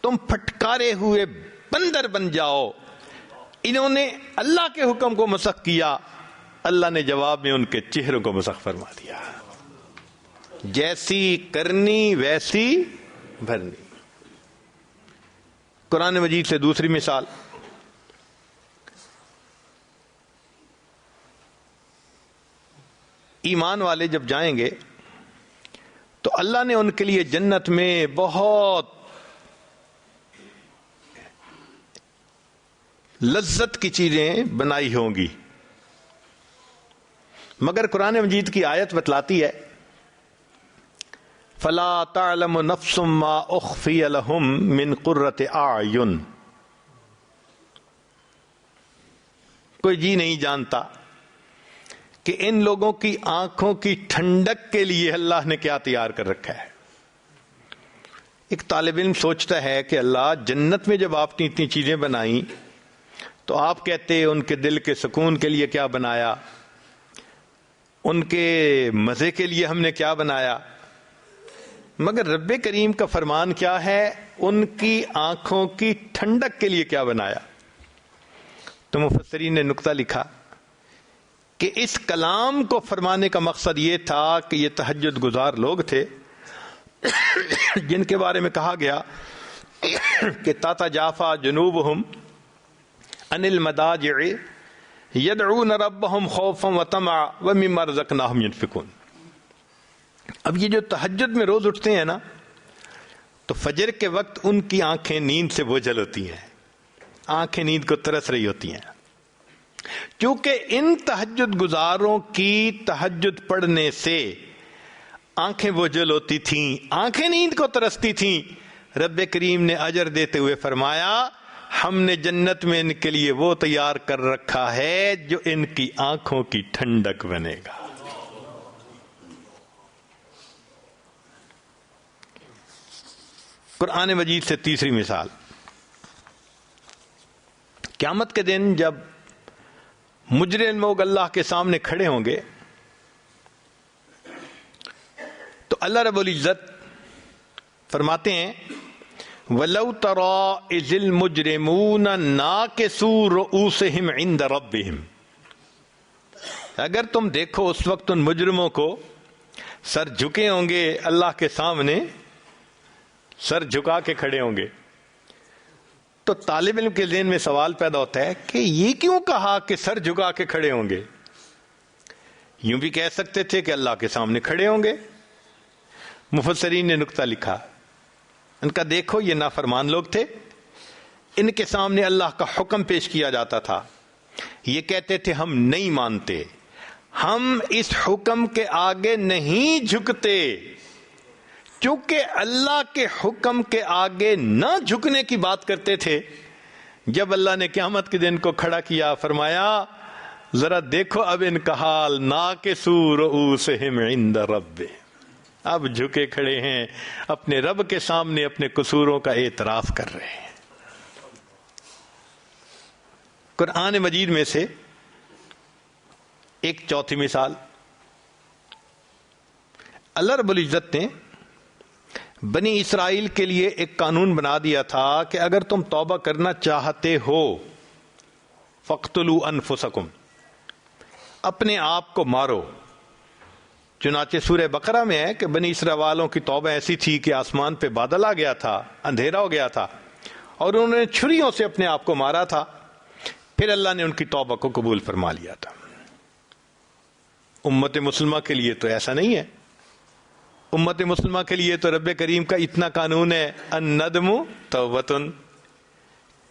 تم پھٹکارے ہوئے بندر بن جاؤ. انہوں نے اللہ کے حکم کو مسخ کیا، اللہ نے جواب میں ان کے چہروں کو مسخ فرما دیا. جیسی کرنی ویسی بھرنی. قرآن مجید سے دوسری مثال، ایمان والے جب جائیں گے تو اللہ نے ان کے لیے جنت میں بہت لذت کی چیزیں بنائی ہوں گی، مگر قرآن مجید کی آیت بتلاتی ہے فلا تعلم نفس ما اخفی لهم من قرۃ اعین. کوئی جی نہیں جانتا کہ ان لوگوں کی آنکھوں کی ٹھنڈک کے لیے اللہ نے کیا تیار کر رکھا ہے. ایک طالب علم سوچتا ہے کہ اللہ جنت میں جب آپ نے اتنی چیزیں بنائیں تو آپ کہتے ان کے دل کے سکون کے لیے کیا بنایا، ان کے مزے کے لیے ہم نے کیا بنایا. مگر رب کریم کا فرمان کیا ہے، ان کی آنکھوں کی ٹھنڈک کے لیے کیا بنایا. تو مفسرین نے نقطہ لکھا کہ اس کلام کو فرمانے کا مقصد یہ تھا کہ یہ تہجد گزار لوگ تھے جن کے بارے میں کہا گیا کہ تتجافی جنوبہم عن المضاجع یدعون ربہم خوفا وطمعا ومما رزقناہم ینفقون. اب یہ جو تہجد میں روز اٹھتے ہیں نا، تو فجر کے وقت ان کی آنکھیں نیند سے بوجھل ہوتی ہیں، آنکھیں نیند کو ترس رہی ہوتی ہیں. چونکہ ان تہجد گزاروں کی تہجد پڑھنے سے آنکھیں بوجھل ہوتی تھیں، آنکھیں نیند کو ترستی تھیں، رب کریم نے اجر دیتے ہوئے فرمایا ہم نے جنت میں ان کے لیے وہ تیار کر رکھا ہے جو ان کی آنکھوں کی ٹھنڈک بنے گا. قرآن مجید سے تیسری مثال، قیامت کے دن جب مجرم لوگ اللہ کے سامنے کھڑے ہوں گے تو اللہ رب العزت فرماتے ہیں وَلَوْ تَرَىٰ إِذِ الْمُجْرِمُونَ نَاكِسُو رُءُوسِهِمْ عِنْدَ رَبِّهِمْ. اگر تم دیکھو اس وقت ان مجرموں کو سر جھکے ہوں گے اللہ کے سامنے، سر جھکا کے کھڑے ہوں گے. تو طالب علم کے ذہن میں سوال پیدا ہوتا ہے کہ یہ کیوں کہا کہ سر جھکا کے کھڑے ہوں گے؟ یوں بھی کہہ سکتے تھے کہ اللہ کے سامنے کھڑے ہوں گے. مفسرین نے نقطہ لکھا، ان کا دیکھو یہ نافرمان لوگ تھے، ان کے سامنے اللہ کا حکم پیش کیا جاتا تھا، یہ کہتے تھے ہم نہیں مانتے، ہم اس حکم کے آگے نہیں جھکتے. چونکہ اللہ کے حکم کے آگے نہ جھکنے کی بات کرتے تھے، جب اللہ نے قیامت کے دن کو کھڑا کیا، فرمایا ذرا دیکھو اب ان کا حال، ناکسو رؤوسہم عند رب، اب جھکے کھڑے ہیں اپنے رب کے سامنے، اپنے قصوروں کا اعتراف کر رہے ہیں. قرآن مجید میں سے ایک چوتھی مثال، اللہ رب العزت نے بنی اسرائیل کے لیے ایک قانون بنا دیا تھا کہ اگر تم توبہ کرنا چاہتے ہو فَاقْتُلُوا أَنفُسَكُمْ، اپنے آپ کو مارو. چنانچہ سورہ بقرہ میں ہے کہ بنی اسرائیل والوں کی توبہ ایسی تھی کہ آسمان پہ بادل آ گیا تھا، اندھیرا ہو گیا تھا، اور انہوں نے چھریوں سے اپنے آپ کو مارا تھا. پھر اللہ نے ان کی توبہ کو قبول فرما لیا تھا. امت مسلمہ کے لیے تو ایسا نہیں ہے. امت مسلمہ کے لیے تو رب کریم کا اتنا قانون ہے، الندم توبۃ،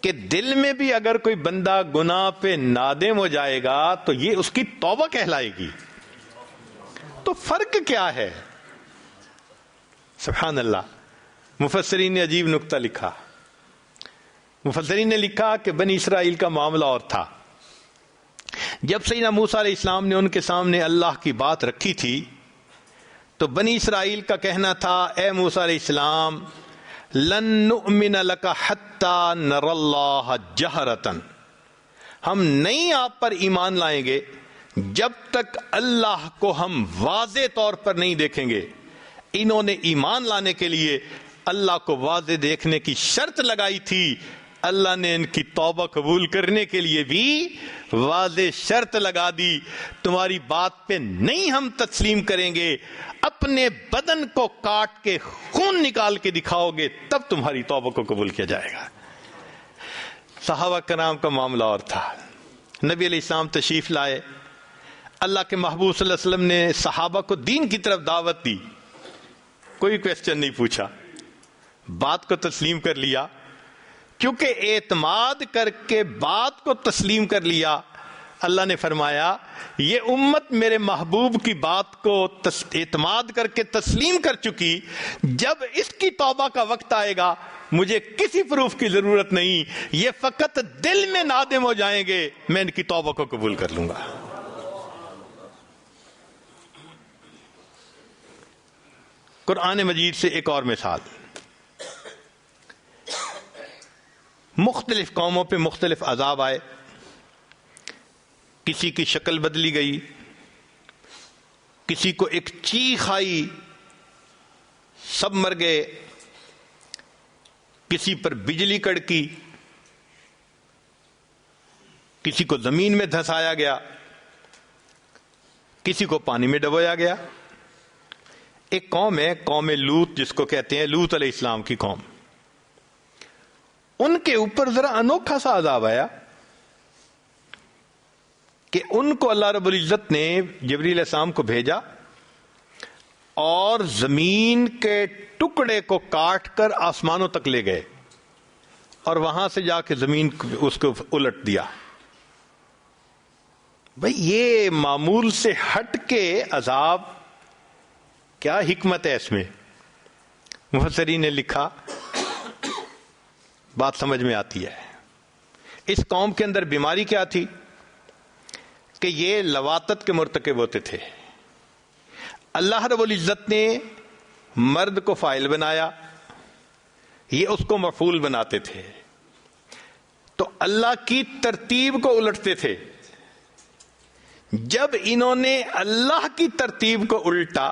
کہ دل میں بھی اگر کوئی بندہ گناہ پہ نادم ہو جائے گا تو یہ اس کی توبہ کہلائے گی. تو فرق کیا ہے؟ سبحان اللہ. مفسرین نے عجیب نکتہ لکھا. مفسرین نے لکھا کہ بنی اسرائیل کا معاملہ اور تھا. جب سیدنا موسیٰ علیہ السلام نے ان کے سامنے اللہ کی بات رکھی تھی تو بنی اسرائیل کا کہنا تھا، اے موسیٰ علیہ السلام، لن نؤمن لک حتی نر اللہ جہرتن، ہم نہیں آپ پر ایمان لائیں گے جب تک اللہ کو ہم واضح طور پر نہیں دیکھیں گے. انہوں نے ایمان لانے کے لیے اللہ کو واضح دیکھنے کی شرط لگائی تھی. اللہ نے ان کی توبہ قبول کرنے کے لیے بھی واضح شرط لگا دی، تمہاری بات پہ نہیں ہم تسلیم کریں گے، اپنے بدن کو کاٹ کے خون نکال کے دکھاؤ گے تب تمہاری توبہ کو قبول کیا جائے گا. صحابہ کرام کا معاملہ اور تھا. نبی علیہ السلام تشریف لائے، اللہ کے محبوب صلی اللہ علیہ وسلم نے صحابہ کو دین کی طرف دعوت دی، کوئی کویسچن نہیں پوچھا، بات کو تسلیم کر لیا. کیونکہ اعتماد کر کے بات کو تسلیم کر لیا، اللہ نے فرمایا یہ امت میرے محبوب کی بات کو اعتماد کر کے تسلیم کر چکی، جب اس کی توبہ کا وقت آئے گا مجھے کسی پروف کی ضرورت نہیں، یہ فقط دل میں نادم ہو جائیں گے، میں ان کی توبہ کو قبول کر لوں گا. قرآن مجید سے ایک اور مثال، مختلف قوموں پہ مختلف عذاب آئے، کسی کی شکل بدلی گئی، کسی کو ایک چیخ آئی سب مر گئے، کسی پر بجلی کڑکی، کسی کو زمین میں دھسایا گیا، کسی کو پانی میں ڈبویا گیا. ایک قوم ہے قوم لوط، جس کو کہتے ہیں لوط علیہ السلام کی قوم، ان کے اوپر ذرا انوکھا سا عذاب آیا کہ ان کو اللہ رب العزت نے جبریل علیہ السلام کو بھیجا اور زمین کے ٹکڑے کو کاٹ کر آسمانوں تک لے گئے اور وہاں سے جا کے زمین اس کو الٹ دیا. بھئی یہ معمول سے ہٹ کے عذاب، کیا حکمت ہے اس میں؟ مفسرین نے لکھا، بات سمجھ میں آتی ہے. اس قوم کے اندر بیماری کیا تھی کہ یہ لواطت کے مرتکب ہوتے تھے. اللہ رب العزت نے مرد کو فاعل بنایا، یہ اس کو مفعول بناتے تھے، تو اللہ کی ترتیب کو الٹتے تھے. جب انہوں نے اللہ کی ترتیب کو الٹا،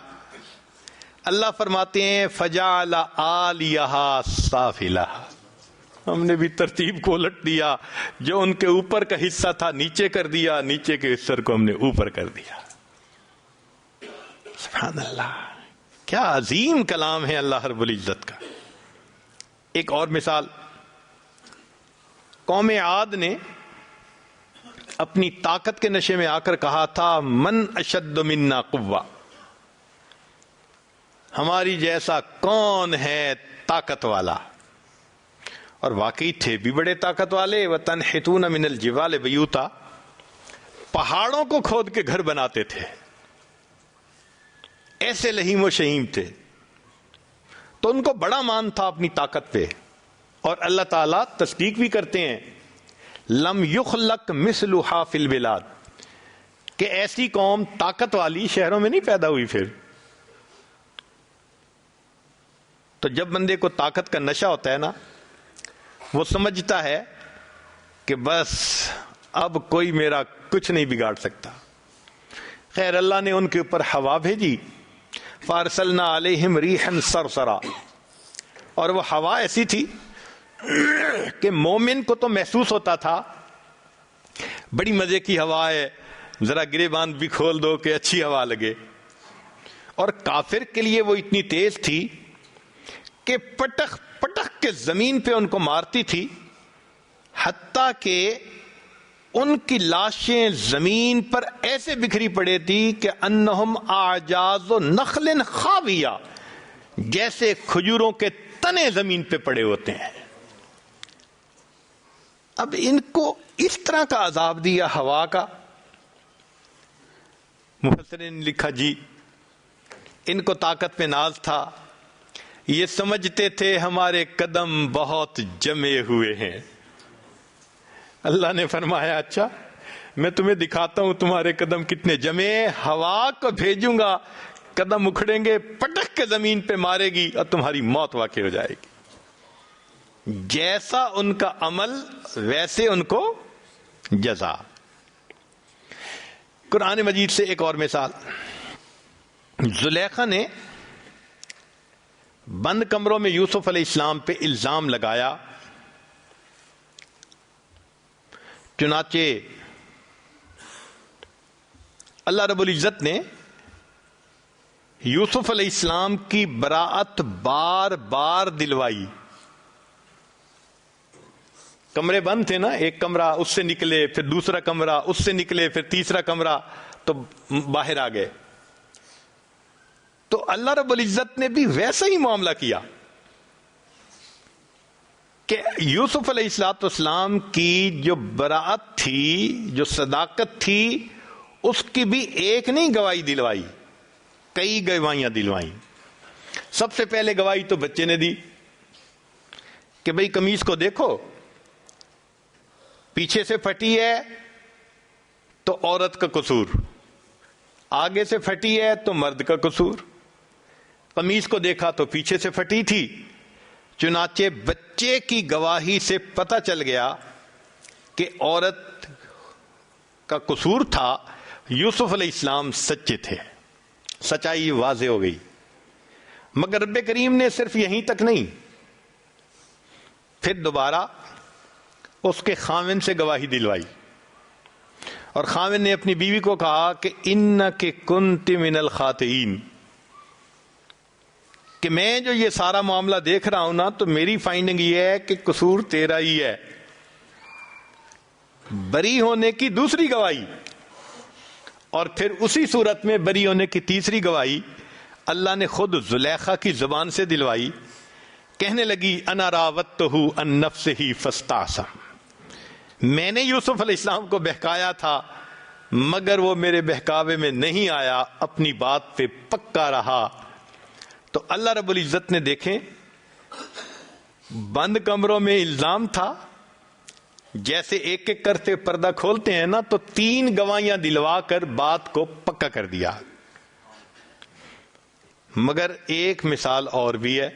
اللہ فرماتے ہیں فجعل عالیہا سافلہا، ہم نے بھی ترتیب کو الٹ دیا، جو ان کے اوپر کا حصہ تھا نیچے کر دیا، نیچے کے حصے کو ہم نے اوپر کر دیا. سبحان اللہ، کیا عظیم کلام ہے اللہ رب العزت کا. ایک اور مثال، قوم عاد نے اپنی طاقت کے نشے میں آ کر کہا تھا من اشد منا قوہ، ہماری جیسا کون ہے طاقت والا. اور واقعی تھے بھی بڑے طاقت والے. وَتَنْحِتُونَ مِنَ الْجِبَالِ بِيُوتًا، پہاڑوں کو کھود کے گھر بناتے تھے، ایسے لہیم و شہیم تھے. تو ان کو بڑا مان تھا اپنی طاقت پہ، اور اللہ تعالیٰ تصدیق بھی کرتے ہیں لم یخلق مثلھا فی البلاد، کہ ایسی قوم طاقت والی شہروں میں نہیں پیدا ہوئی. پھر تو جب بندے کو طاقت کا نشہ ہوتا ہے نا، وہ سمجھتا ہے کہ بس اب کوئی میرا کچھ نہیں بگاڑ سکتا. خیر اللہ نے ان کے اوپر ہوا بھیجی، فارسلنا علیہم ریحا صرصرا، اور وہ ہوا ایسی تھی کہ مومن کو تو محسوس ہوتا تھا بڑی مزے کی ہوا ہے، ذرا گریبان بھی کھول دو کہ اچھی ہوا لگے. اور کافر کے لیے وہ اتنی تیز تھی کہ پٹخ پٹخ کے زمین پہ ان کو مارتی تھی، حتیٰ کہ ان کی لاشیں زمین پر ایسے بکھری پڑے تھی کہ انہم اعجاز نخل خاویہ، جیسے کھجوروں کے تنے زمین پہ پڑے ہوتے ہیں. اب ان کو اس طرح کا عذاب دیا ہوا کا. مفسرین نے لکھا جی ان کو طاقت پہ ناز تھا، یہ سمجھتے تھے ہمارے قدم بہت جمے ہوئے ہیں. اللہ نے فرمایا اچھا میں تمہیں دکھاتا ہوں تمہارے قدم کتنے جمے، ہوا کو بھیجوں گا، قدم اکھڑیں گے، پٹک کے زمین پہ مارے گی اور تمہاری موت واقع ہو جائے گی. جیسا ان کا عمل ویسے ان کو جزا. قرآن مجید سے ایک اور مثال، زلیخا نے بند کمروں میں یوسف علیہ السلام پہ الزام لگایا، چنانچہ اللہ رب العزت نے یوسف علیہ السلام کی براءت بار بار دلوائی. کمرے بند تھے نا، ایک کمرہ اس سے نکلے، پھر دوسرا کمرہ اس سے نکلے، پھر تیسرا کمرہ، تو باہر آ گئے. تو اللہ رب العزت نے بھی ویسا ہی معاملہ کیا کہ یوسف علیہ السلام کی جو براءت تھی، جو صداقت تھی، اس کی بھی ایک نہیں گواہی دلوائی، کئی گواہیاں دلوائیں. سب سے پہلے گواہی تو بچے نے دی کہ بھئی قمیص کو دیکھو، پیچھے سے پھٹی ہے تو عورت کا قصور، آگے سے پھٹی ہے تو مرد کا قصور. قمیص کو دیکھا تو پیچھے سے پھٹی تھی، چنانچہ بچے کی گواہی سے پتہ چل گیا کہ عورت کا قصور تھا، یوسف علیہ السلام سچے تھے، سچائی واضح ہو گئی. مگر رب کریم نے صرف یہیں تک نہیں، پھر دوبارہ اس کے خاوند سے گواہی دلوائی، اور خاوند نے اپنی بیوی کو کہا کہ انک کنت من الخاطئین، کہ میں جو یہ سارا معاملہ دیکھ رہا ہوں نا، تو میری فائنڈنگ یہ ہے کہ قصور تیرا ہی ہے. بری ہونے کی دوسری گواہی، اور پھر اسی صورت میں بری ہونے کی تیسری گواہی اللہ نے خود زلیخا کی زبان سے دلوائی. کہنے لگی انا راودتہ عن نفسہ فاستعصم، میں نے یوسف علیہ السلام کو بہکایا تھا مگر وہ میرے بہکاوے میں نہیں آیا، اپنی بات پہ پکا رہا. تو اللہ رب العزت نے دیکھیں بند کمروں میں الزام تھا، جیسے ایک ایک کرتے پردہ کھولتے ہیں نا، تو 3 گواہیاں دلوا کر بات کو پکا کر دیا. مگر ایک مثال اور بھی ہے،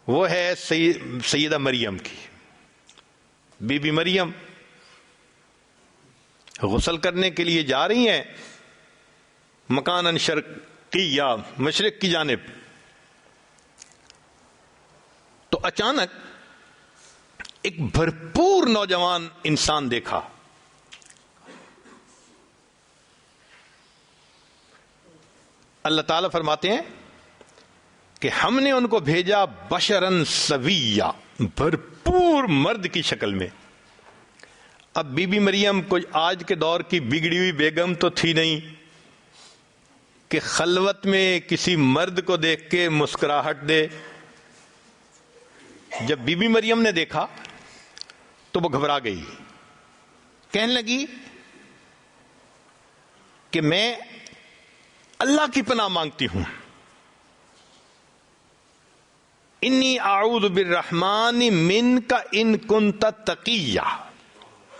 وہ ہے سیدہ مریم کی. بی بی مریم غسل کرنے کے لیے جا رہی ہیں مکاناً شرقی یا مشرق کی جانب، تو اچانک ایک بھرپور نوجوان انسان دیکھا. اللہ تعالیٰ فرماتے ہیں کہ ہم نے ان کو بھیجا بشرن سویہ، بھرپور مرد کی شکل میں. اب بی بی مریم کوئی آج کے دور کی بگڑی ہوئی بیگم تو تھی نہیں کہ خلوت میں کسی مرد کو دیکھ کے مسکراہٹ دے. جب بی بی مریم نے دیکھا تو وہ گھبرا گئی، کہنے لگی کہ میں اللہ کی پناہ مانگتی ہوں، انی اعوذ بالرحمن منک ان کنت تقیہ،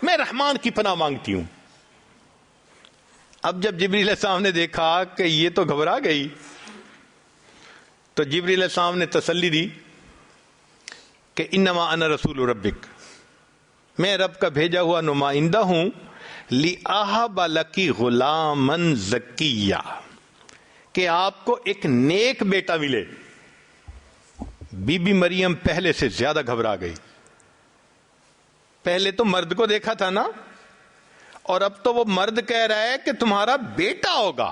میں رحمان کی پناہ مانگتی ہوں۔ اب جب جبریل علیہ السلام نے دیکھا کہ یہ تو گھبرا گئی، تو جبریل علیہ السلام نے تسلی دی کہ انما انا رسول ربک، میں رب کا بھیجا ہوا نمائندہ ہوں، لِأَهَبَ لَكِ غُلَامًا زَكِيًّا، کہ آپ کو ایک نیک بیٹا ملے۔ بی بی مریم پہلے سے زیادہ گھبرا گئی۔ پہلے تو مرد کو دیکھا تھا نا، اور اب تو وہ مرد کہہ رہا ہے کہ تمہارا بیٹا ہوگا۔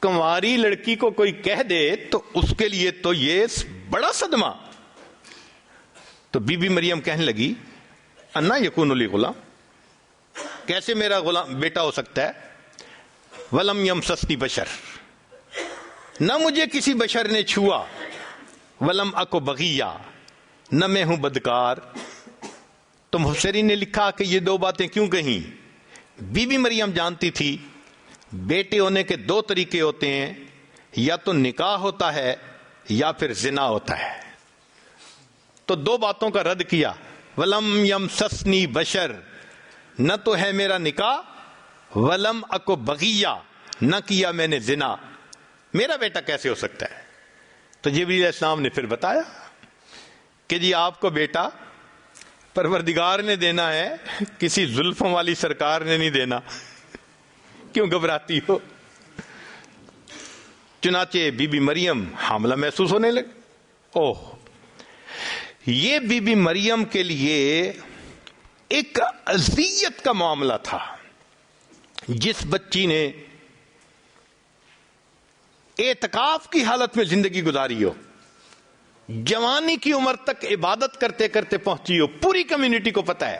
کنواری لڑکی کو کوئی کہہ دے تو اس کے لیے تو یہ بڑا صدمہ۔ تو بی بی مریم کہنے لگی انا یکون لی غلام، کیسے میرا غلام بیٹا ہو سکتا ہے؟ ولم یمسسنی بشر، نہ مجھے کسی بشر نے چھوا، ولم اکو بغیہ، نہ میں ہوں بدکار۔ تو مفسرین نے لکھا کہ یہ دو باتیں کیوں کہیں؟ بی بی مریم جانتی تھی بیٹے ہونے کے دو طریقے ہوتے ہیں، یا تو نکاح ہوتا ہے یا پھر زنا ہوتا ہے۔ تو دو باتوں کا رد کیا، ولم یمسسنی بشر، نہ تو ہے میرا نکاح، ولم اکو بغیہ، نہ کیا میں نے زنا، میرا بیٹا کیسے ہو سکتا ہے؟ تو جبریل علیہ السلام نے پھر بتایا کہ جی آپ کو بیٹا پروردگار نے دینا ہے، کسی زلفوں والی سرکار نے نہیں دینا، کیوں گھبراتی ہو؟ چنانچہ بی بی مریم حاملہ محسوس ہونے لگے۔ اوہ، یہ بی بی مریم کے لیے ایک اذیت کا معاملہ تھا۔ جس بچی نے اعتکاف کی حالت میں زندگی گزاری ہو، جوانی کی عمر تک عبادت کرتے کرتے پہنچی ہو، پوری کمیونٹی کو پتہ ہے،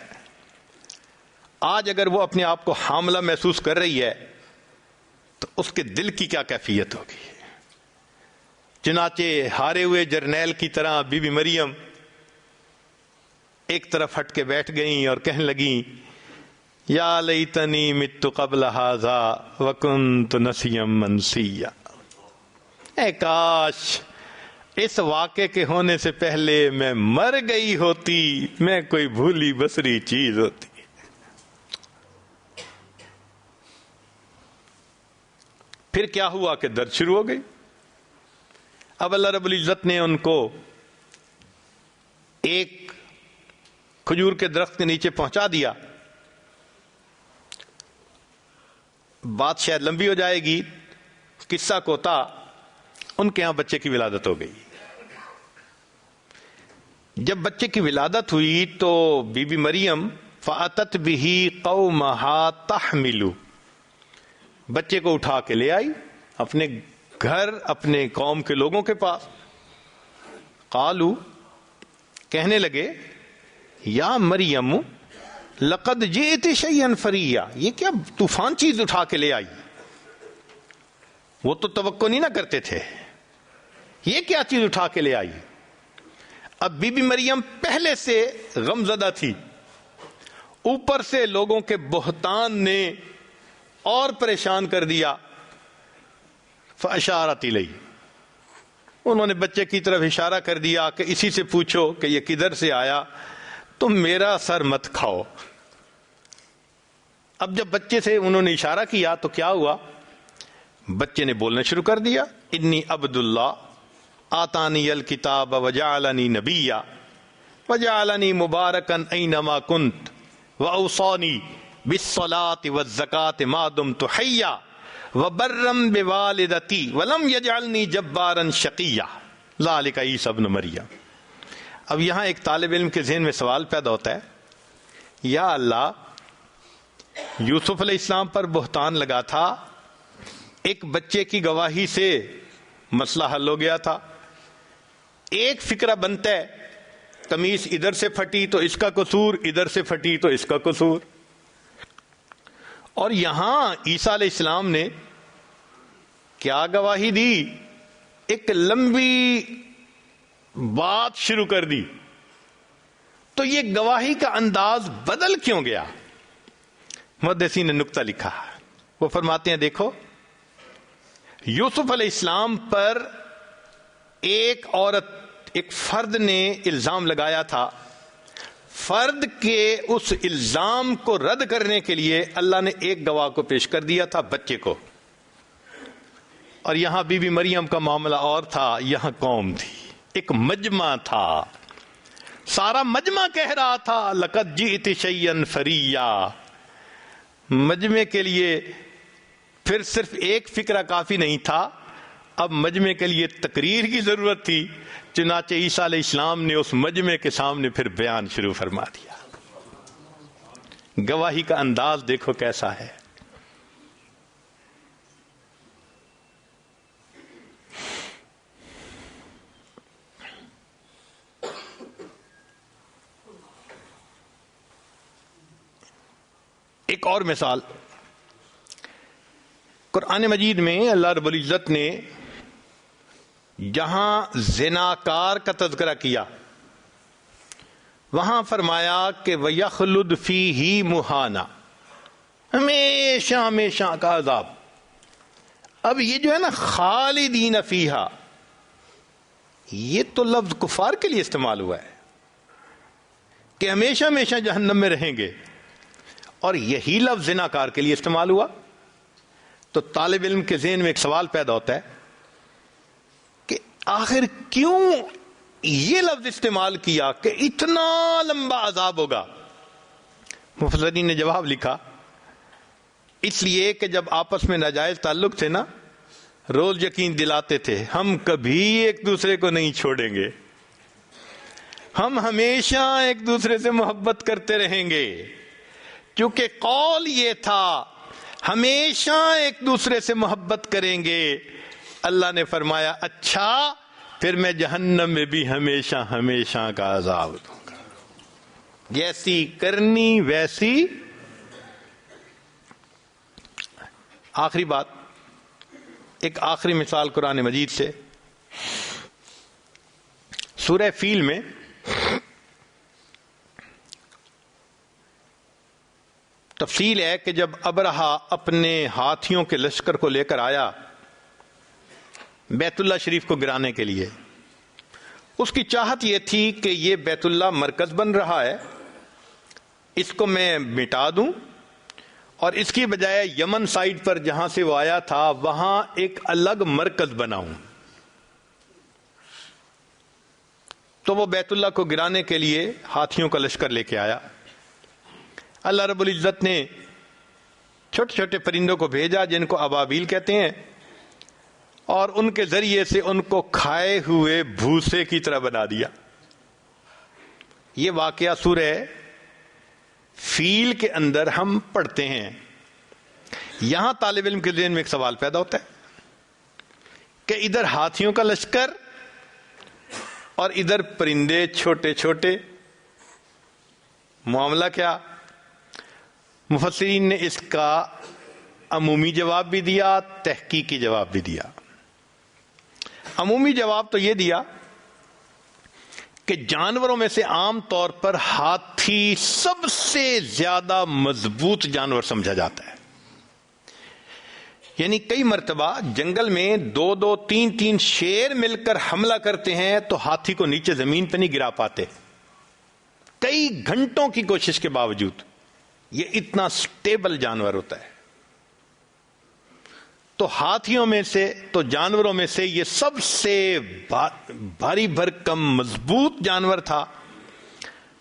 آج اگر وہ اپنے آپ کو حاملہ محسوس کر رہی ہے تو اس کے دل کی کیا کیفیت ہوگی؟ چنانچہ ہارے ہوئے جرنیل کی طرح بی بی مریم ایک طرف ہٹ کے بیٹھ گئیں اور کہنے لگیں یا لیتنی مت قبل ھذا وکنت نسیا منسیا، اے کاش اس واقعے کے ہونے سے پہلے میں مر گئی ہوتی، میں کوئی بھولی بسری چیز ہوتی۔ پھر کیا ہوا کہ درد شروع ہو گئی۔ اب اللہ رب العزت نے ان کو ایک کھجور کے درخت کے نیچے پہنچا دیا۔ بات شاید لمبی ہو جائے گی، قصہ کوتا، ان کے ہاں بچے کی ولادت ہو گئی۔ جب بچے کی ولادت ہوئی تو بی بی مریم فاتت بہ قومہا تحملو، بچے کو اٹھا کے لے آئی اپنے گھر، اپنے قوم کے لوگوں کے پاس۔ قالو، کہنے لگے یا مریم لقد جئت شیئا فریا، یہ کیا طوفان چیز اٹھا کے لے آئی؟ وہ تو توقع نہیں نہ کرتے تھے، یہ کیا چیز اٹھا کے لے آئی؟ اب بی بی مریم پہلے سے غمزدہ تھی، اوپر سے لوگوں کے بہتان نے اور پریشان کر دیا۔ فاشارت الیہ، انہوں نے بچے کی طرف اشارہ کر دیا کہ اسی سے پوچھو کہ یہ کدھر سے آیا، تم میرا سر مت کھاؤ۔ اب جب بچے سے انہوں نے اشارہ کیا تو کیا ہوا؟ بچے نے بولنا شروع کر دیا، انی عبد اللہ آتانی الکتاب وجعلنی نبیا وجعلنی مبارکا اینما کنت واوصانی بالصلاة والزکاة ما دمت حیا وبرا بوالدتی ولم یجعلنی جبارا شقیا ذلک عیسی ابن مریم۔ اب یہاں ایک طالب علم کے ذہن میں سوال پیدا ہوتا ہے، یا اللہ، یوسف علیہ السلام پر بہتان لگا تھا، ایک بچے کی گواہی سے مسئلہ حل ہو گیا تھا، ایک فکرہ بنتا ہے، قمیص ادھر سے پھٹی تو اس کا قصور، ادھر سے پھٹی تو اس کا قصور۔ اور یہاں عیسیٰ علیہ السلام نے کیا گواہی دی؟ ایک لمبی بات شروع کر دی۔ تو یہ گواہی کا انداز بدل کیوں گیا؟ محدثین نے نکتہ لکھا، وہ فرماتے ہیں دیکھو یوسف علیہ السلام پر ایک عورت، ایک فرد نے الزام لگایا تھا، فرد کے اس الزام کو رد کرنے کے لیے اللہ نے ایک گواہ کو پیش کر دیا تھا، بچے کو. اور یہاں بی بی مریم کا معاملہ اور تھا، یہاں قوم تھی، ایک مجمع تھا، سارا مجمع کہہ رہا تھا لقد جئت شیئا فریا. مجمع کے لیے پھر صرف ایک فکرہ کافی نہیں تھا، اب مجمع کے لیے تقریر کی ضرورت تھی. چنانچہ عیسیٰ علیہ السلام نے اس مجمع کے سامنے پھر بیان شروع فرما دیا. گواہی کا انداز دیکھو کیسا ہے. ایک اور مثال قرآن مجید میں اللہ رب العزت نے جہاں زناکار کا تذکرہ کیا وہاں فرمایا کہ وَيَخْلُدْ فِيهِ مُحَانًا، ہمیشہ ہمیشہ کا عذاب. اب یہ جو ہے نا خالدین فیہا، یہ تو لفظ کفار کے لیے استعمال ہوا ہے کہ ہمیشہ ہمیشہ جہنم میں رہیں گے، اور یہی لفظ زناکار کے لیے استعمال ہوا. تو طالب علم کے ذہن میں ایک سوال پیدا ہوتا ہے کہ آخر کیوں یہ لفظ استعمال کیا کہ اتنا لمبا عذاب ہوگا؟ مفسرین نے جواب لکھا اس لیے کہ جب آپس میں ناجائز تعلق تھے نا، روز یقین دلاتے تھے ہم کبھی ایک دوسرے کو نہیں چھوڑیں گے، ہم ہمیشہ ایک دوسرے سے محبت کرتے رہیں گے. کیونکہ قول یہ تھا ہمیشہ ایک دوسرے سے محبت کریں گے. اللہ نے فرمایا اچھا پھر میں جہنم میں بھی ہمیشہ ہمیشہ کا عذاب دوں گا، جیسی کرنی ویسی. آخری بات، ایک آخری مثال قرآن مجید سے. سورہ فیل میں تفصیل ہے کہ جب ابرہا اپنے ہاتھیوں کے لشکر کو لے کر آیا بیت اللہ شریف کو گرانے کے لیے، اس کی چاہت یہ تھی کہ یہ بیت اللہ مرکز بن رہا ہے، اس کو میں مٹا دوں اور اس کی بجائے یمن سائڈ پر جہاں سے وہ آیا تھا وہاں ایک الگ مرکز بناؤں. تو وہ بیت اللہ کو گرانے کے لیے ہاتھیوں کا لشکر لے کے آیا. اللہ رب العزت نے چھوٹے چھوٹے پرندوں کو بھیجا جن کو ابابیل کہتے ہیں، اور ان کے ذریعے سے ان کو کھائے ہوئے بھوسے کی طرح بنا دیا. یہ واقعہ سورہ فیل کے اندر ہم پڑھتے ہیں. یہاں طالب علم کے ذہن میں ایک سوال پیدا ہوتا ہے کہ ادھر ہاتھیوں کا لشکر اور ادھر پرندے چھوٹے چھوٹے، معاملہ کیا؟ مفسرین نے اس کا عمومی جواب بھی دیا، تحقیقی جواب بھی دیا. عمومی جواب تو یہ دیا کہ جانوروں میں سے عام طور پر ہاتھی سب سے زیادہ مضبوط جانور سمجھا جاتا ہے. یعنی کئی مرتبہ جنگل میں 2 3 شیر مل کر حملہ کرتے ہیں تو ہاتھی کو نیچے زمین پہ نہیں گرا پاتے، کئی گھنٹوں کی کوشش کے باوجود. یہ اتنا سٹیبل جانور ہوتا ہے. تو ہاتھیوں میں سے، تو جانوروں میں سے یہ سب سے بھاری بھرکم مضبوط جانور تھا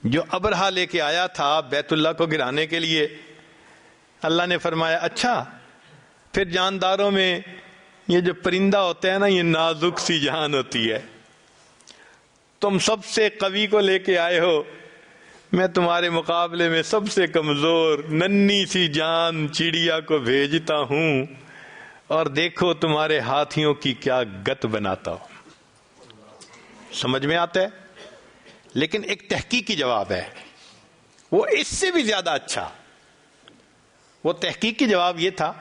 جو ابرہا لے کے آیا تھا بیت اللہ کو گرانے کے لیے. اللہ نے فرمایا اچھا پھر جانداروں میں یہ جو پرندہ ہوتا ہے نا، یہ نازک سی جان ہوتی ہے، تم سب سے قوی کو لے کے آئے ہو، میں تمہارے مقابلے میں سب سے کمزور ننھی سی جان چڑیا کو بھیجتا ہوں، اور دیکھو تمہارے ہاتھیوں کی کیا گت بناتا ہوں. سمجھ میں آتا ہے؟ لیکن ایک تحقیقی جواب ہے، وہ اس سے بھی زیادہ اچھا. وہ تحقیقی جواب یہ تھا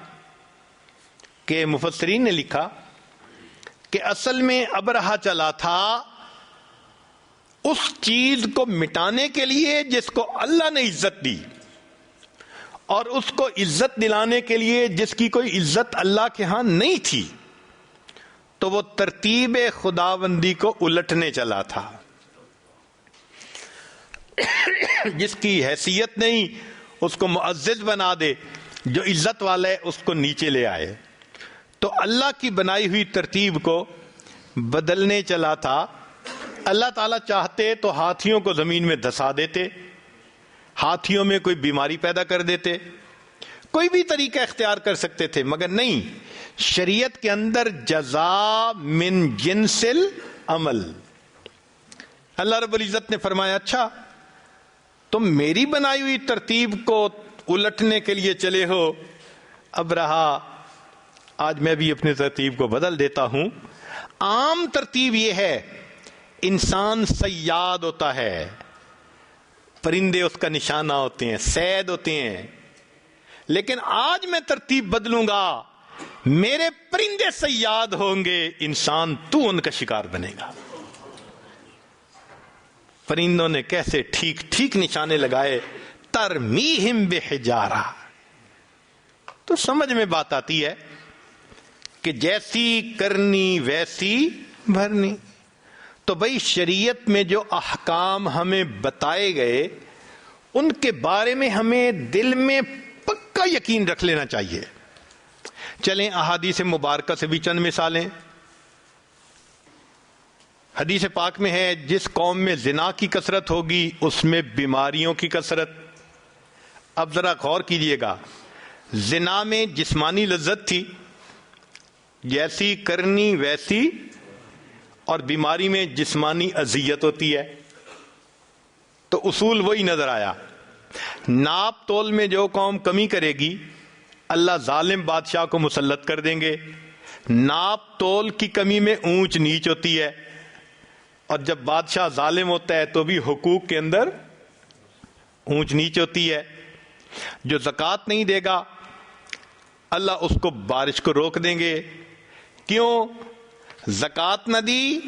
کہ مفسرین نے لکھا کہ اصل میں ابرہا چلا تھا اس چیز کو مٹانے کے لیے جس کو اللہ نے عزت دی، اور اس کو عزت دلانے کے لیے جس کی کوئی عزت اللہ کے ہاں نہیں تھی، تو وہ ترتیب خداوندی کو الٹنے چلا تھا۔ جس کی حیثیت نہیں اس کو معزز بنا دے، جو عزت والا ہے اس کو نیچے لے آئے۔ تو اللہ کی بنائی ہوئی ترتیب کو بدلنے چلا تھا۔ اللہ تعالیٰ چاہتے تو ہاتھیوں کو زمین میں دھسا دیتے، ہاتھیوں میں کوئی بیماری پیدا کر دیتے، کوئی بھی طریقہ اختیار کر سکتے تھے، مگر نہیں، شریعت کے اندر جزا من جنس العمل۔ اللہ رب العزت نے فرمایا اچھا تم میری بنائی ہوئی ترتیب کو الٹنے کے لیے چلے ہو، اب رہا آج میں بھی اپنی ترتیب کو بدل دیتا ہوں۔ عام ترتیب یہ ہے انسان صیاد ہوتا ہے، پرندے اس کا نشانہ ہوتے ہیں، صید ہوتے ہیں، لیکن آج میں ترتیب بدلوں گا، میرے پرندے صیاد ہوں گے، انسان تو ان کا شکار بنے گا۔ پرندوں نے کیسے ٹھیک ٹھیک نشانے لگائے، ترمیہم بحجارہ۔ تو سمجھ میں بات آتی ہے کہ جیسی کرنی ویسی بھرنی۔ تو بھئی شریعت میں جو احکام ہمیں بتائے گئے ان کے بارے میں ہمیں دل میں پکا یقین رکھ لینا چاہیے۔ چلیں احادیث مبارکہ سے بھی چند مثالیں۔ حدیث پاک میں ہے جس قوم میں زنا کی کثرت ہوگی اس میں بیماریوں کی کثرت۔ اب ذرا غور کیجئے گا، زنا میں جسمانی لذت تھی، جیسی کرنی ویسی، اور بیماری میں جسمانی اذیت ہوتی ہے، تو اصول وہی نظر آیا۔ ناپ تول میں جو قوم کمی کرے گی اللہ ظالم بادشاہ کو مسلط کر دیں گے۔ ناپ تول کی کمی میں اونچ نیچ ہوتی ہے، اور جب بادشاہ ظالم ہوتا ہے تو بھی حقوق کے اندر اونچ نیچ ہوتی ہے۔ جو زکوٰۃ نہیں دے گا اللہ اس کو بارش کو روک دیں گے۔ کیوں؟ زکوٰۃ نہ دی،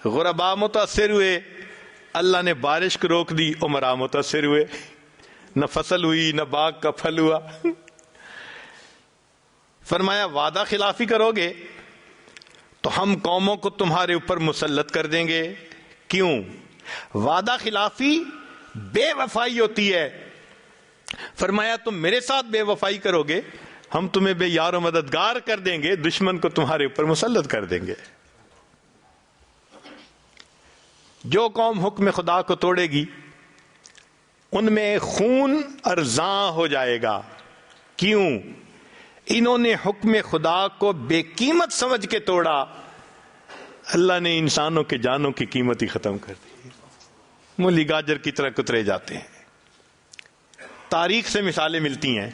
غربا متاثر ہوئے، اللہ نے بارش کو روک دی، امراء متاثر ہوئے، نہ فصل ہوئی نہ باغ کا پھل ہوا۔ فرمایا وعدہ خلافی کرو گے تو ہم قوموں کو تمہارے اوپر مسلط کر دیں گے۔ کیوں؟ وعدہ خلافی بے وفائی ہوتی ہے۔ فرمایا تم میرے ساتھ بے وفائی کرو گے ہم تمہیں بے یار و مددگار کر دیں گے، دشمن کو تمہارے اوپر مسلط کر دیں گے۔ جو قوم حکم خدا کو توڑے گی ان میں خون ارزاں ہو جائے گا۔ کیوں؟ انہوں نے حکم خدا کو بے قیمت سمجھ کے توڑا، اللہ نے انسانوں کے جانوں کی قیمت ہی ختم کر دی، مولی گاجر کی طرح کترے جاتے ہیں۔ تاریخ سے مثالیں ملتی ہیں۔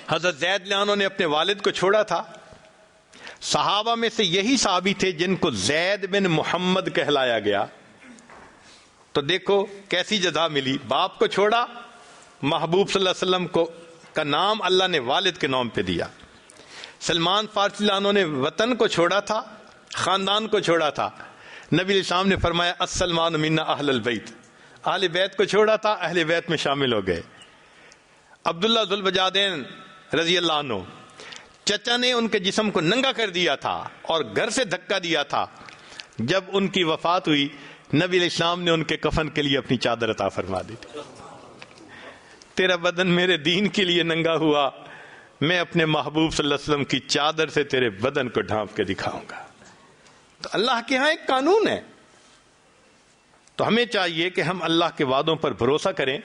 حضرت زید لانو نے اپنے والد کو چھوڑا تھا، صحابہ میں سے یہی صحابی تھے جن کو زید بن محمد کہلایا گیا۔ تو دیکھو کیسی جزا ملی، باپ کو چھوڑا، محبوب صلی اللہ علیہ وسلم کو کا نام اللہ نے والد کے نام پہ دیا۔ سلمان فارسی لانو نے وطن کو چھوڑا تھا، خاندان کو چھوڑا تھا، نبی علیہ السلام نے فرمایا السلمان منا اہل البیت، اہل بیت کو چھوڑا تھا، اہل بیت میں شامل ہو گئے۔ عبداللہ ذوالبجادین رضی اللہ عنہ، چچا نے ان کے جسم کو ننگا کر دیا تھا اور گھر سے دھکا دیا تھا۔ جب ان کی وفات ہوئی نبی علیہ السلام نے ان کے کفن کے لیے اپنی چادر عطا فرما دی تھی۔ تیرا بدن میرے دین کے لیے ننگا ہوا، میں اپنے محبوب صلی اللہ علیہ وسلم کی چادر سے تیرے بدن کو ڈھانپ کے دکھاؤں گا۔ تو اللہ کے ہاں ایک قانون ہے، تو ہمیں چاہیے کہ ہم اللہ کے وعدوں پر بھروسہ کریں۔